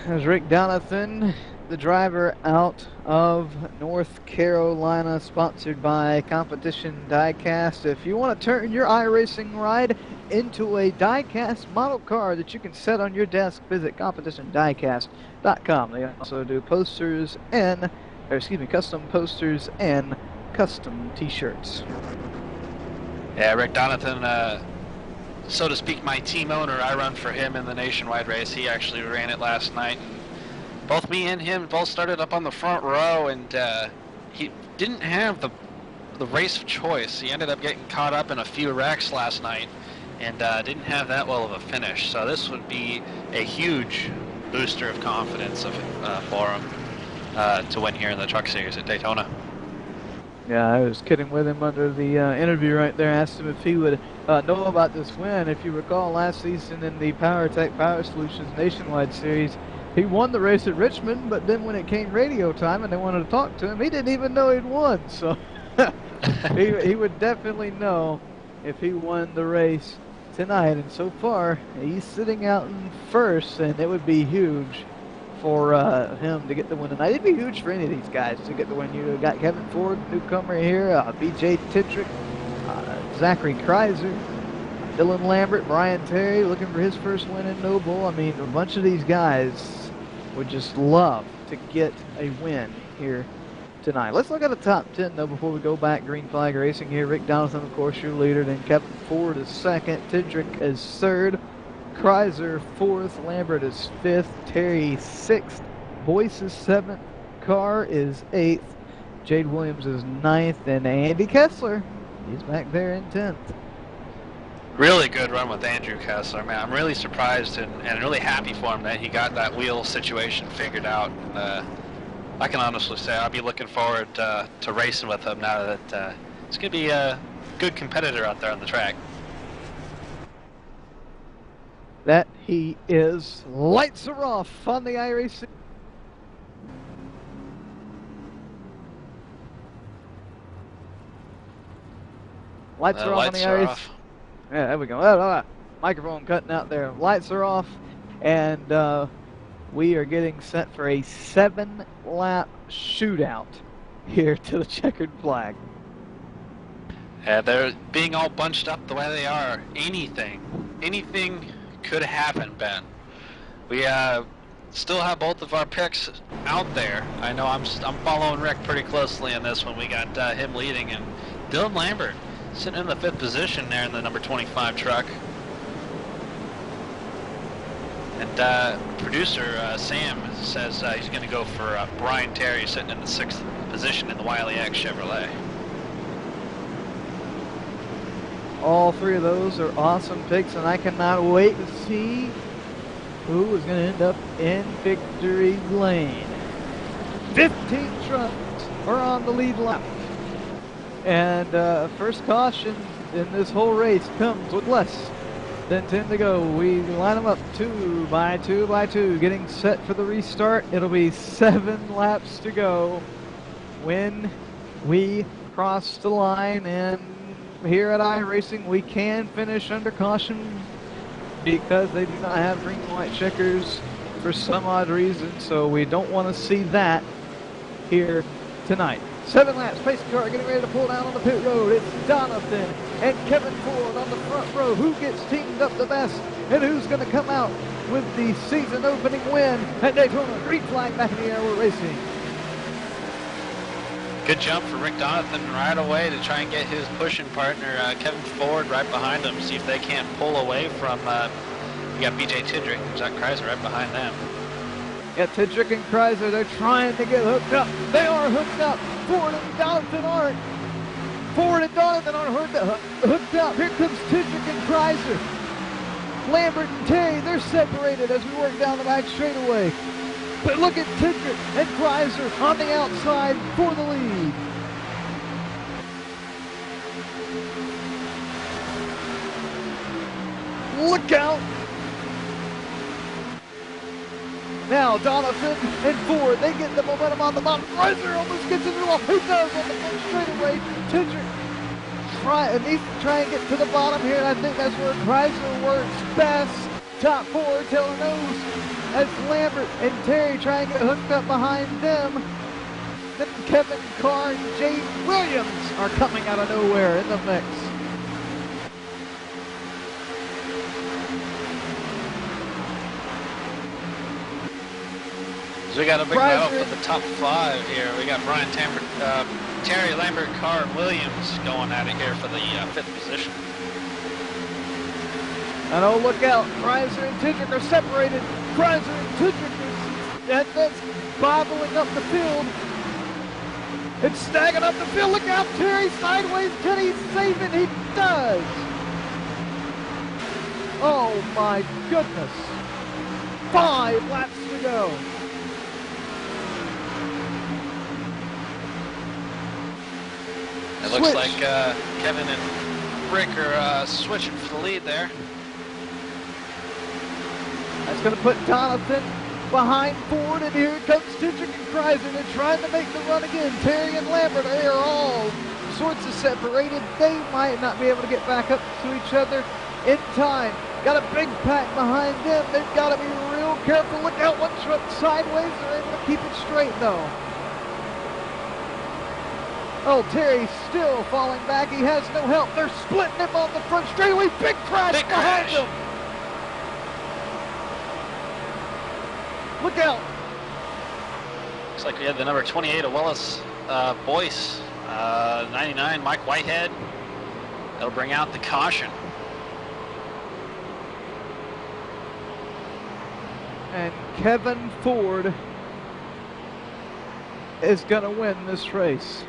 There's Rick Donathan, the driver out of North Carolina, sponsored by Competition Diecast. If you want to turn your iRacing ride into a diecast model car that you can set on your desk, visit competitiondiecast.com. They also do posters and, custom posters and custom t-shirts. Yeah, Rick Donathan, so to speak, my team owner. I run for him in the nationwide race. He actually ran it last night, and both me and him both started up on the front row, and he didn't have the race of choice. He ended up getting caught up in a few wrecks last night, and didn't have that well of a finish. So this would be a huge booster of confidence for him to win here in the Truck Series at Daytona. Yeah, I was kidding with him under the interview right there. Asked him if he would know about this win. If you recall, last season in the PowerTech Power Solutions Nationwide Series, he won the race at Richmond, but then when it came radio time and they wanted to talk to him, he didn't even know he'd won. So he would definitely know if he won the race tonight. And so far, he's sitting out in first, and it would be huge for him to get the win tonight. It'd be huge for any of these guys to get the win. You got Kevin Ford, newcomer here, B.J. Titrick, Zachary Kreiser, Dylan Lambert, Brian Terry looking for his first win in Noble. I mean, a bunch of these guys would just love to get a win here tonight. Let's look at the top 10, though, before we go back. Green flag racing here. Rick Donathan, of course, your leader. Then Kevin Ford is second. Titrick is third. Kreiser fourth, Lambert is fifth, Terry sixth, Boyce is seventh, Carr is eighth, Jade Williams is ninth, and Andy Kessler, he's back there in 10th. Really good run with Andrew Kessler, man. I'm really surprised and really happy for him that he got that wheel situation figured out. I can honestly say I'll be looking forward to racing with him now that he's going to be a good competitor out there on the track. That he is. Lights are off on the iRacing. Lights are off on the iRacing. Yeah, there we go. Microphone cutting out there. Lights are off, and we are getting set for a 7-lap shootout here to the checkered flag. They're being all bunched up the way they are. Anything could happen, Ben. We still have both of our picks out there. I know I'm following Rick pretty closely on this one. We got him leading, and Dylan Lambert sitting in the 5th position there in the number 25 truck. And producer Sam says he's going to go for Brian Terry sitting in the 6th position in the Wiley X Chevrolet. All three of those are awesome picks, and I cannot wait to see who is going to end up in victory lane. 15 trucks are on the lead lap. And first caution in this whole race comes with less than 10 to go. We line them up 2 by 2 by 2, getting set for the restart. It'll be 7 laps to go when we cross the line, and here at iRacing we can finish under caution because they do not have green and white checkers for some odd reason, so we don't want to see that here tonight. 7 laps, pace car getting ready to pull down on the pit road. It's Donathan and Kevin Ford on the front row. Who gets teamed up the best and who's going to come out with the season opening win at Daytona? Green flag back in the air, we're racing. Good jump for Rick Donathan right away to try and get his pushing partner, Kevin Ford, right behind him. See if they can't pull away from, you got BJ Tidrick and Zach Kreiser right behind them. Yeah, Tidrick and Kreiser, they're trying to get hooked up. They are hooked up. Ford and Donathan aren't. Ford and Donathan aren't hooked up. Here comes Tidrick and Kreiser. Lambert and Terry, they're separated as we work down the back straightaway. But look at Tidrick and Kreiser on the outside for the lead. Look out. Now Donathan and Ford, they get the momentum on the bottom. Kreiser almost gets into the wall. He does on the front straightaway. Tidrick needs to try and get to the bottom here, and I think that's where Kreiser works best. Top 4, tail nose, as Lambert and Terry try and get hooked up behind them. Then Kevin Carr and Jay Williams are coming out of nowhere in the mix. So we got a big battle for the top 5 here. We got Terry, Lambert, Carr, and Williams going at it here for the 5th position. And oh, look out, Kreiser and Tidrick are separated. Kreiser and Tidrick, that's bobbling up the field. It's staggering up the field. Look out, Terry sideways. Can he save it? He does. Oh my goodness. 5 laps to go. It looks like Kevin and Rick are switching for the lead there. That's going to put Donathan behind Ford, and here comes Tidrick and Kreiser. They're trying to make the run again. Terry and Lambert are all sorts of separated. They might not be able to get back up to each other in time. Got a big pack behind them. They've got to be real careful. Look out, one truck sideways. They're able to keep it straight, though. Oh, Terry's still falling back. He has no help. They're splitting him on the front straightaway. Big crash behind him. Look out. Looks like we had the number 28 of Willis Boyce, 99 Mike Whitehead. That'll bring out the caution. And Kevin Ford is going to win this race.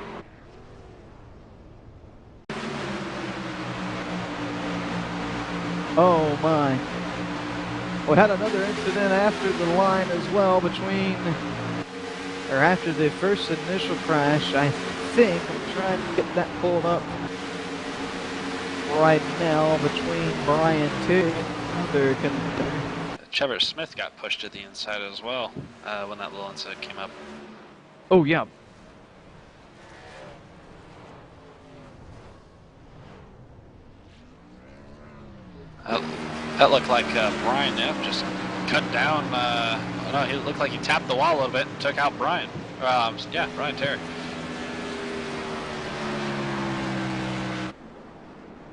Oh my. We had another incident after the line as well after the first initial crash, I think. I'm trying to get that pulled up right now between Brian Terry and another contender. Trevor Smith got pushed to the inside as well when that little incident came up. Oh yeah. That looked like Brian Neff just cut down. No, he looked like he tapped the wall a little bit and took out Brian. Yeah, Brian Terry.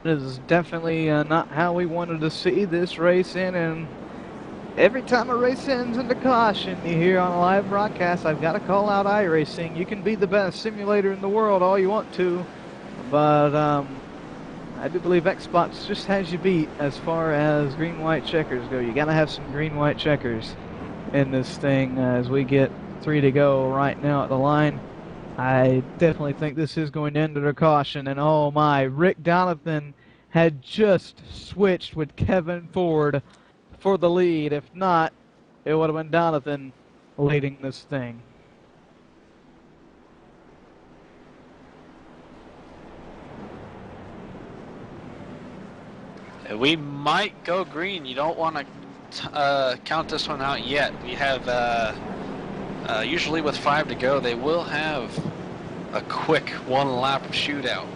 This is definitely not how we wanted to see this race in, and every time a race ends into caution, you hear on a live broadcast, I've got to call out iRacing. You can be the best simulator in the world all you want to, but I do believe Xbox just has you beat as far as green-white checkers go. You got to have some green-white checkers in this thing as we get 3 to go right now at the line. I definitely think this is going to end under caution, and oh my, Rick Donathan had just switched with Kevin Ford for the lead. If not, it would have been Donathan leading this thing. We might go green. You don't want to count this one out yet. We have, usually with 5 to go, they will have a quick one-lap shootout.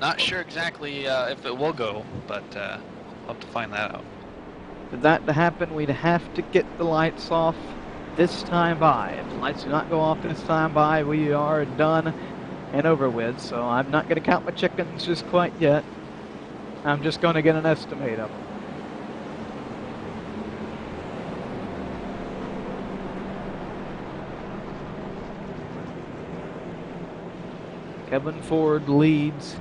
Not sure exactly if it will go, but we'll have to find that out. For that to happen, we'd have to get the lights off this time by. If the lights do not go off this time by, we are done and over with. So I'm not going to count my chickens just quite yet. I'm just going to get an estimate of them. Kevin Ford leads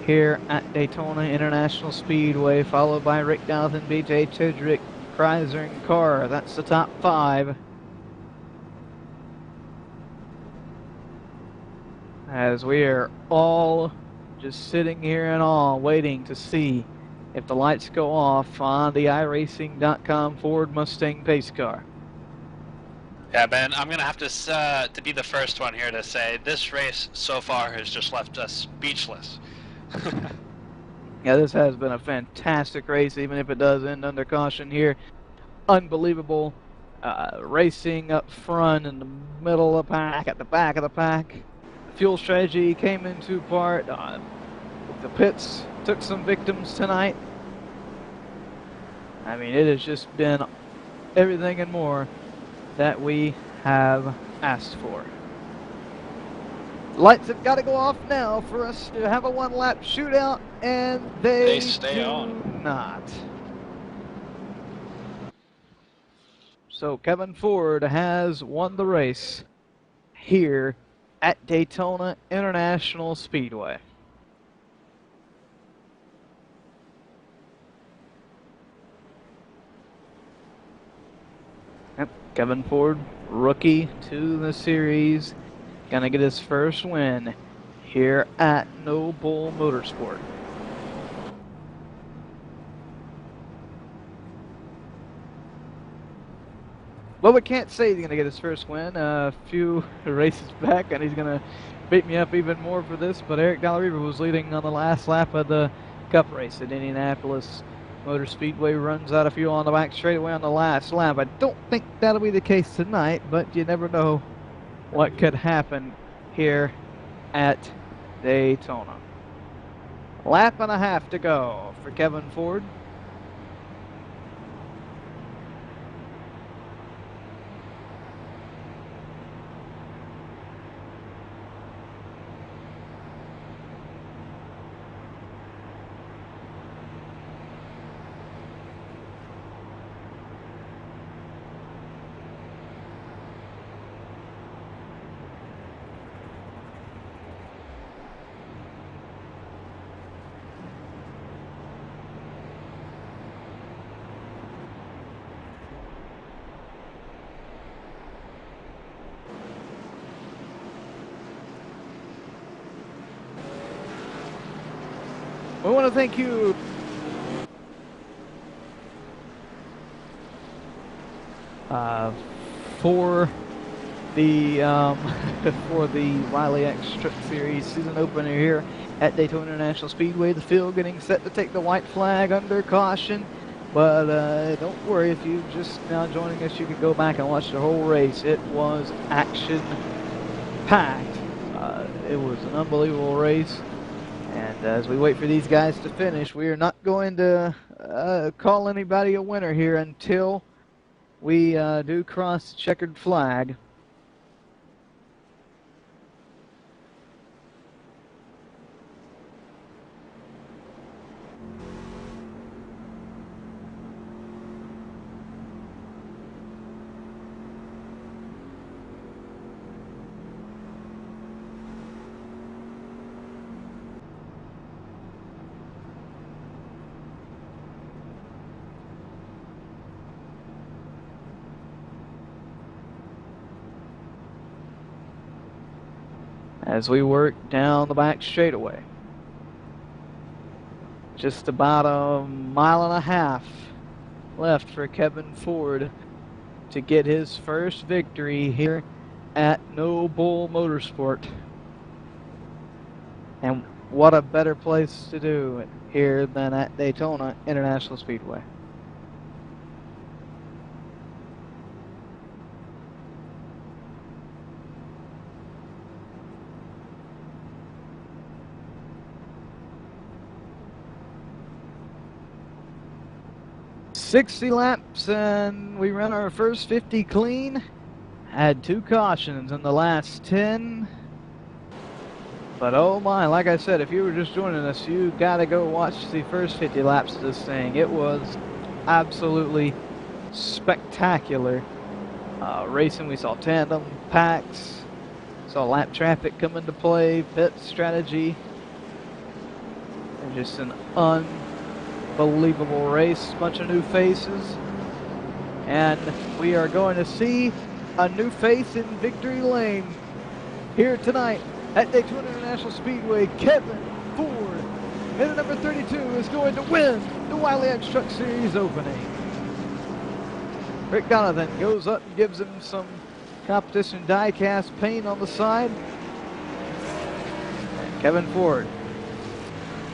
here at Daytona International Speedway, followed by Rick Dalton, BJ Chidrick, Chrysler, and Carr. That's the top 5. As we are all just sitting here in awe, waiting to see if the lights go off on the iRacing.com Ford Mustang pace car. Yeah, Ben, I'm going to have to be the first one here to say this race so far has just left us speechless. Yeah, this has been a fantastic race, even if it does end under caution here. Unbelievable racing up front, in the middle of the pack, at the back of the pack. Fuel strategy came into part. The pits took some victims tonight. I mean, it has just been everything and more that we have asked for. Lights have got to go off now for us to have a one-lap shootout, and they stay do on. not. So Kevin Ford has won the race here at Daytona International Speedway. Yep, Kevin Ford, rookie to the series, gonna get his first win here at No Bull Motorsport. Well, we can't say he's going to get his first win. A few races back, and he's going to beat me up even more for this. But Eric Dalrymple was leading on the last lap of the Cup race at Indianapolis Motor Speedway. Runs out of fuel on the back straightaway on the last lap. I don't think that'll be the case tonight, but you never know what could happen here at Daytona. Lap and a half to go for Kevin Ford. We want to thank you for the for the Wiley X Truck Series season opener here at Daytona International Speedway. The field getting set to take the white flag under caution, but don't worry, if you're just now joining us, you can go back and watch the whole race. It was action-packed. It was an unbelievable race. And as we wait for these guys to finish, we are not going to call anybody a winner here until we do cross the checkered flag. As we work down the back straightaway. Just about a mile and a half left for Kevin Ford to get his first victory here at No Bull Motorsport. And what a better place to do it here than at Daytona International Speedway. "60 laps and we ran our first 50 clean. Had 2 cautions in the last 10. But oh my, like I said, if you were just joining us, you gotta go watch the first 50 laps of this thing. It was absolutely spectacular racing. We saw tandem packs, saw lap traffic come into play, pit strategy, and just an unbelievable race. Bunch of new faces, and we are going to see a new face in victory lane here tonight at Daytona International Speedway. Kevin Ford, in number 32, is going to win the Wiley X Truck Series opening. Rick Donovan goes up and gives him some competition die-cast paint on the side. And Kevin Ford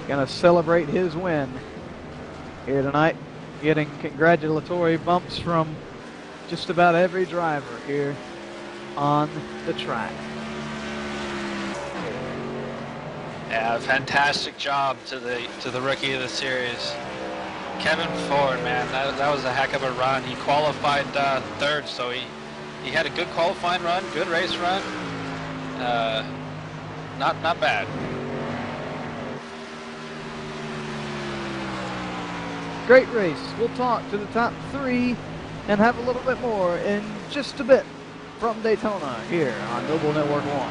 going to celebrate his win here tonight, getting congratulatory bumps from just about every driver here on the track. Yeah, fantastic job to the rookie of the series, Kevin Ford. Man, that was a heck of a run. He qualified third, so he had a good qualifying run, good race run. Not bad. Great race. We'll talk to the top 3 and have a little bit more in just a bit from Daytona here on Noble Network 1.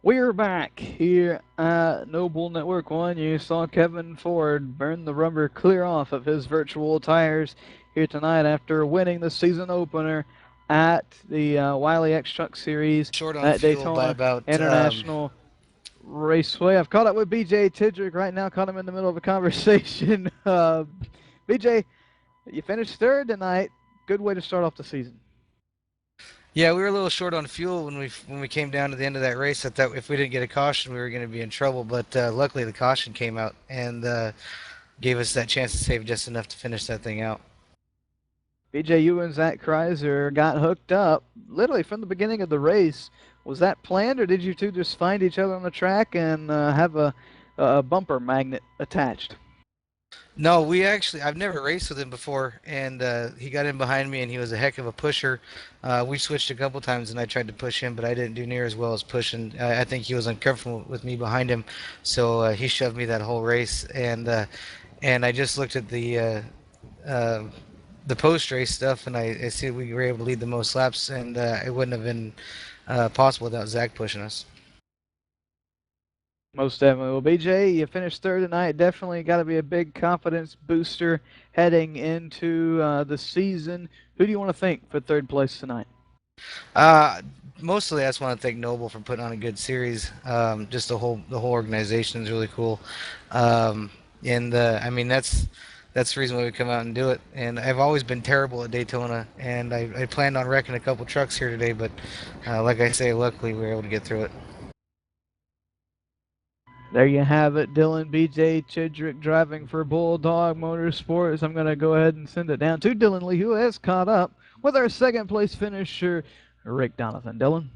We're back here at Noble Network 1. You saw Kevin Ford burn the rubber clear off of his virtual tires here tonight after winning the season opener at the Wiley X Truck Series Short on at fuel by Daytona about International Raceway. I've caught up with BJ Tidrick right now, caught him in the middle of a conversation. BJ, you finished third tonight. Good way to start off the season. Yeah, we were a little short on fuel when we came down to the end of that race. I thought if we didn't get a caution, we were going to be in trouble. But luckily, the caution came out and gave us that chance to save just enough to finish that thing out. BJ, you and Zach Kreiser got hooked up literally from the beginning of the race. Was that planned, or did you two just find each other on the track and have a bumper magnet attached? No, I've never raced with him before, and he got in behind me, and he was a heck of a pusher. We switched a couple times, and I tried to push him, but I didn't do near as well as pushing. I think he was uncomfortable with me behind him, so he shoved me that whole race, and I just looked at the uh, the post race stuff, and I see we were able to lead the most laps, and it wouldn't have been possible without Zach pushing us. Most definitely. Well, BJ, you finished third tonight. Definitely got to be a big confidence booster heading into the season. Who do you want to thank for third place tonight? Uh, Mostly, I just want to thank Noble for putting on a good series. Just the whole organization is really cool, and I mean that's the reason why we come out and do it. And I've always been terrible at Daytona, and I planned on wrecking a couple trucks here today, but like I say, luckily we were able to get through it. There you have it, Dylan BJ Chidrick driving for Bulldog Motorsports. I'm going to go ahead and send it down to Dylan Lee, who has caught up with our second place finisher, Rick Donovan. Dylan?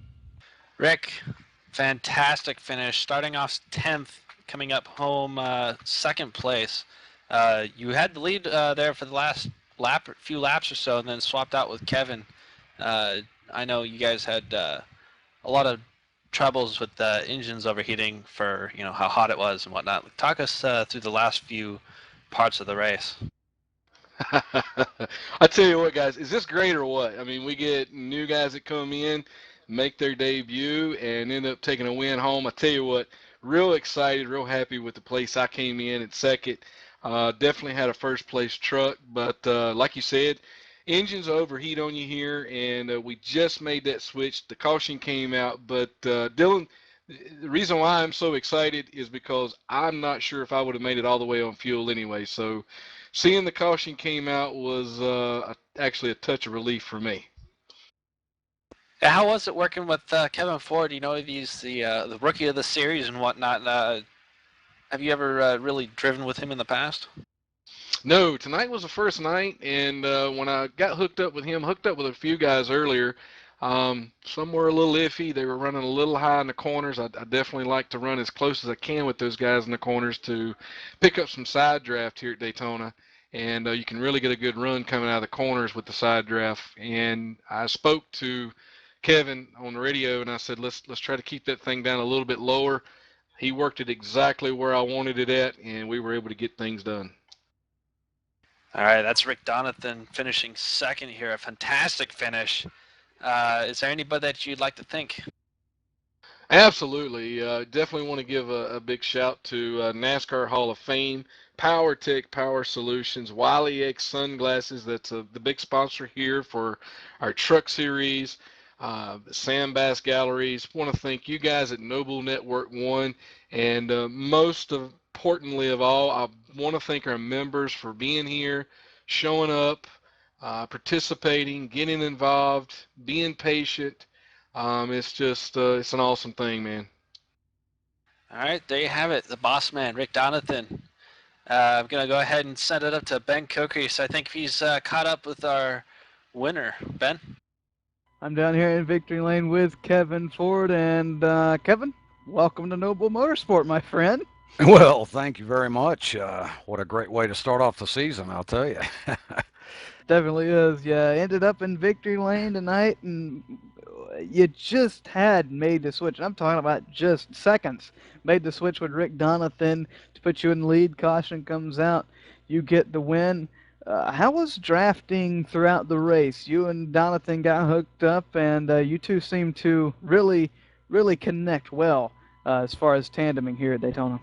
Rick, fantastic finish. Starting off 10th, coming up home second place. You had the lead there for the last few laps or so, and then swapped out with Kevin. I know you guys had a lot of troubles with the engines overheating for how hot it was and whatnot. Talk us through the last few parts of the race. I tell you what, guys, is this great or what? I mean, we get new guys that come in, make their debut, and end up taking a win home. I tell you what, real excited, real happy with the place I came in at second. Definitely had a first place truck, but like you said, engines overheat on you here, and we just made that switch. The caution came out, but Dylan, the reason why I'm so excited is because I'm not sure if I would have made it all the way on fuel anyway. So seeing the caution came out was actually a touch of relief for me. How was it working with Kevin Ford? He's the rookie of the series and whatnot. Have you ever really driven with him in the past? No, tonight was the first night, and when I got hooked up with him, hooked up with a few guys earlier, some were a little iffy. They were running a little high in the corners. I definitely like to run as close as I can with those guys in the corners to pick up some side draft here at Daytona, and you can really get a good run coming out of the corners with the side draft. And I spoke to Kevin on the radio, and I said, let's try to keep that thing down a little bit lower. He worked it exactly where I wanted it at, and we were able to get things done. All right, that's Rick Donovan finishing second here. A fantastic finish. Is there anybody that you'd like to thank? Absolutely. Definitely want to give a big shout to NASCAR Hall of Fame, PowerTech Power Solutions, Wiley X Sunglasses. That's the big sponsor here for our truck series. Sam Bass Galleries. Want to thank you guys at Noble Network One, and most importantly of all, I want to thank our members for being here, showing up, participating, getting involved, being patient. It's just it's an awesome thing, man. All right, there you have it, the boss man, Rick Donovan. I'm going to go ahead and send it up to Ben Coker. So I think he's caught up with our winner. Ben? I'm down here in Victory Lane with Kevin Ford, and Kevin, welcome to Noble Motorsport, my friend. Well, thank you very much. What a great way to start off the season, I'll tell you. Definitely is. Yeah, ended up in Victory Lane tonight, and you just had made the switch. I'm talking about just seconds. Made the switch with Rick Donovan to put you in the lead. Caution comes out. You get the win. How was drafting throughout the race? You and Donovan got hooked up, and you two seemed to really, really connect well as far as tandeming here at Daytona.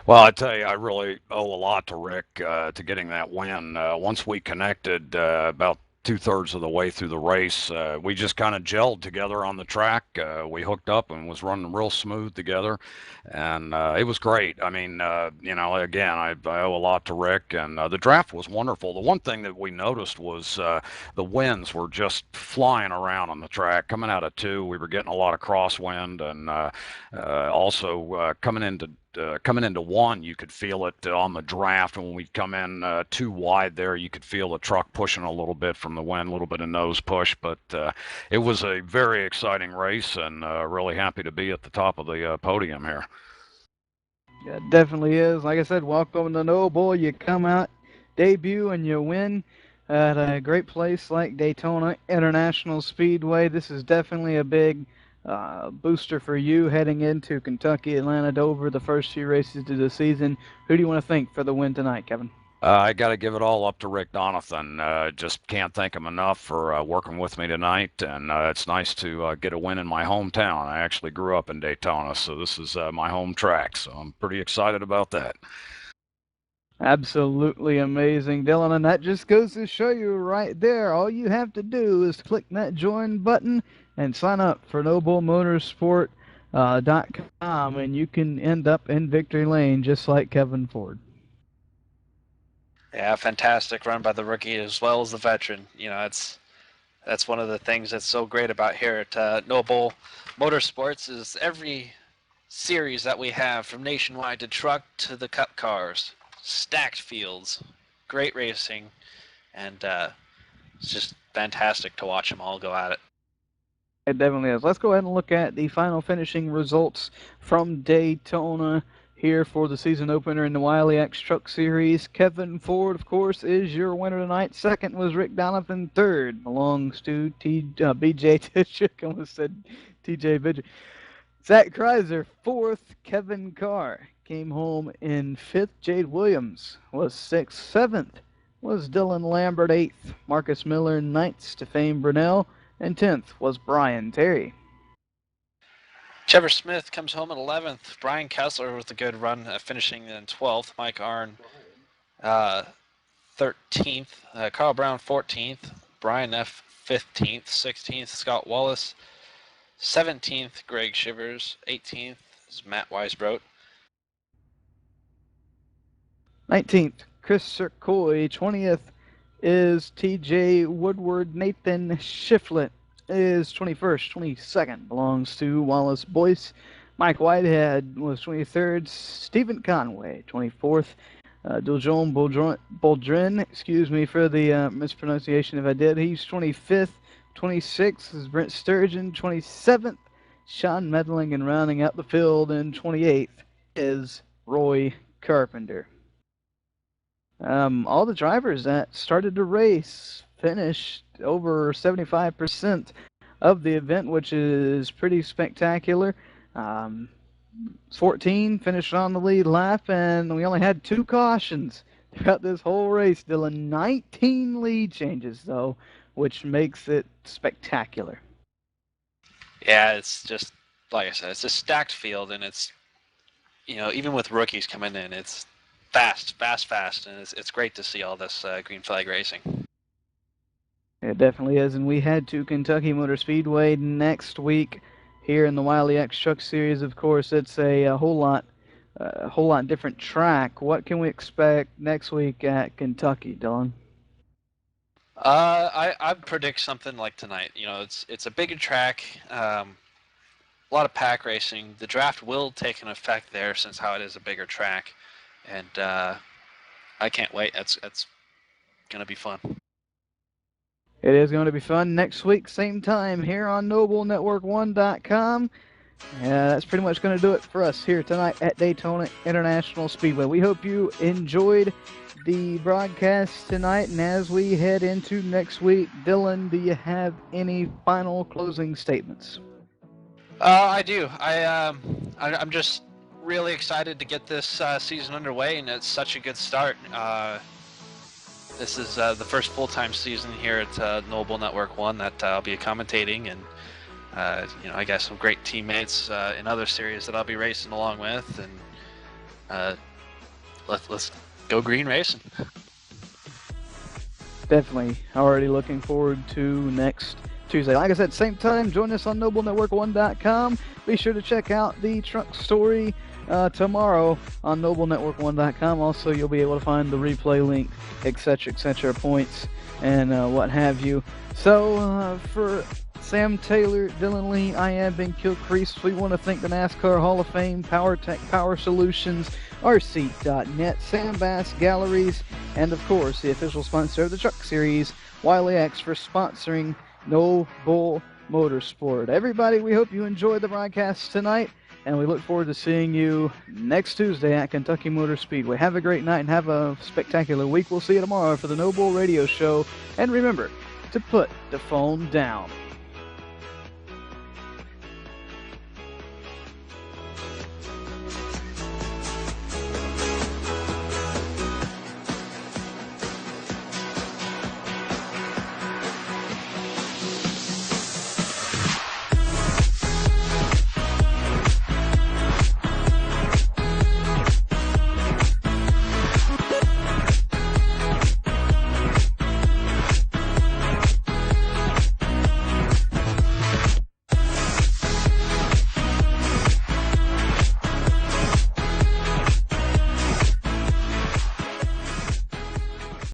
Well, I tell you, I really owe a lot to Rick to getting that win. Once we connected about two-thirds of the way through the race, we just kind of gelled together on the track. We hooked up and was running real smooth together, and it was great. I mean, again, I owe a lot to Rick, and the draft was wonderful. The one thing that we noticed was the winds were just flying around on the track. Coming out of two, we were getting a lot of crosswind, and also coming into one, you could feel it on the draft. When we come in too wide there, you could feel the truck pushing a little bit from the wind, a little bit of nose push. But it was a very exciting race, and really happy to be at the top of the podium here. Yeah, it definitely is. Like I said, welcome to Noble. You come out, debut, and you win at a great place like Daytona International Speedway. This is definitely a big booster for you heading into Kentucky, Atlanta, Dover, the first few races of the season. Who do you want to thank for the win tonight, Kevin? I got to give it all up to Rick Donathan. Just can't thank him enough for working with me tonight, and it's nice to get a win in my hometown. I actually grew up in Daytona, so this is my home track, so I'm pretty excited about that. Absolutely amazing, Dylan, and that just goes to show you right there. All you have to do is click that join button and sign up for NobleMotorsport.com, and you can end up in victory lane just like Kevin Ford. Yeah, fantastic run by the rookie as well as the veteran. That's one of the things that's so great about here at Noble Motorsports is every series that we have, from Nationwide to Truck to the Cup cars, stacked fields, great racing, and it's just fantastic to watch them all go at it. It definitely is. Let's go ahead and look at the final finishing results from Daytona here for the season opener in the Wiley X Truck Series. Kevin Ford, of course, is your winner tonight. Second was Rick Donovan. Third belongs to BJ Tishuk. I almost said TJ Bidget. Zach Kreiser, fourth. Kevin Carr came home in fifth. Jade Williams was sixth. Seventh was Dylan Lambert. Eighth, Marcus Miller. Ninth, Stephane Brunel. And 10th was Brian Terry. Trevor Smith comes home at 11th. Brian Kessler with a good run, finishing in 12th. Mike Arnn, 13th. Carl Brown, 14th. Brian F., 15th. 16th, Scott Wallace. 17th, Greg Shivers. 18th is Matt Weisbrot. 19th, Chris Sirkoy. 20th is TJ Woodward. Nathan Shiflett is 21st. 22nd belongs to Wallace Boyce. Mike Whitehead was 23rd. Stephen Conway, 24th. Duljon Boldrin, excuse me for the mispronunciation if I did. He's 25th. 26th is Brent Sturgeon. 27th, Sean Medling, and rounding out the field in 28th is Roy Carpenter. All the drivers that started to race finished over 75% of the event, which is pretty spectacular. 14 finished on the lead lap, and we only had 2 cautions throughout this whole race. Dylan, 19 lead changes, though, which makes it spectacular. Yeah, it's just, like I said, it's a stacked field, and it's, even with rookies coming in, it's fast, and it's great to see all this green flag racing. It definitely is, and we head to Kentucky Motor Speedway next week here in the Wiley X Truck Series. Of course, it's a whole lot different track. What can we expect next week at Kentucky, Dylan? I predict something like tonight. It's a bigger track, a lot of pack racing. The draft will take an effect there since how it is a bigger track. And I can't wait. That's going to be fun. It is going to be fun next week, same time here on NobleNetwork1.com. That's pretty much going to do it for us here tonight at Daytona International Speedway. We hope you enjoyed the broadcast tonight. And as we head into next week, Dylan, do you have any final closing statements? I do. I'm just really excited to get this season underway, and it's such a good start. This is the first full-time season here at Noble Network 1 that I'll be commentating, and I got some great teammates in other series that I'll be racing along with, and let's go green racing. Definitely already looking forward to next Tuesday. Like I said, same time, join us on NobleNetwork1.com. Be sure to check out the truck story tomorrow on NobleNetwork1.com. Also, you'll be able to find the replay link, etc., points, and what have you. So, for Sam Taylor, Dylan Lee, I am Ben Kilcrease. We want to thank the NASCAR Hall of Fame, PowerTech Power Solutions, RC.net, Sam Bass Galleries, and of course, the official sponsor of the Truck Series, Wiley X, for sponsoring Noble Motorsport. Everybody, we hope you enjoyed the broadcast tonight, and we look forward to seeing you next Tuesday at Kentucky Motor Speedway. Have a great night and have a spectacular week. We'll see you tomorrow for the Noble Radio Show. And remember to put the phone down.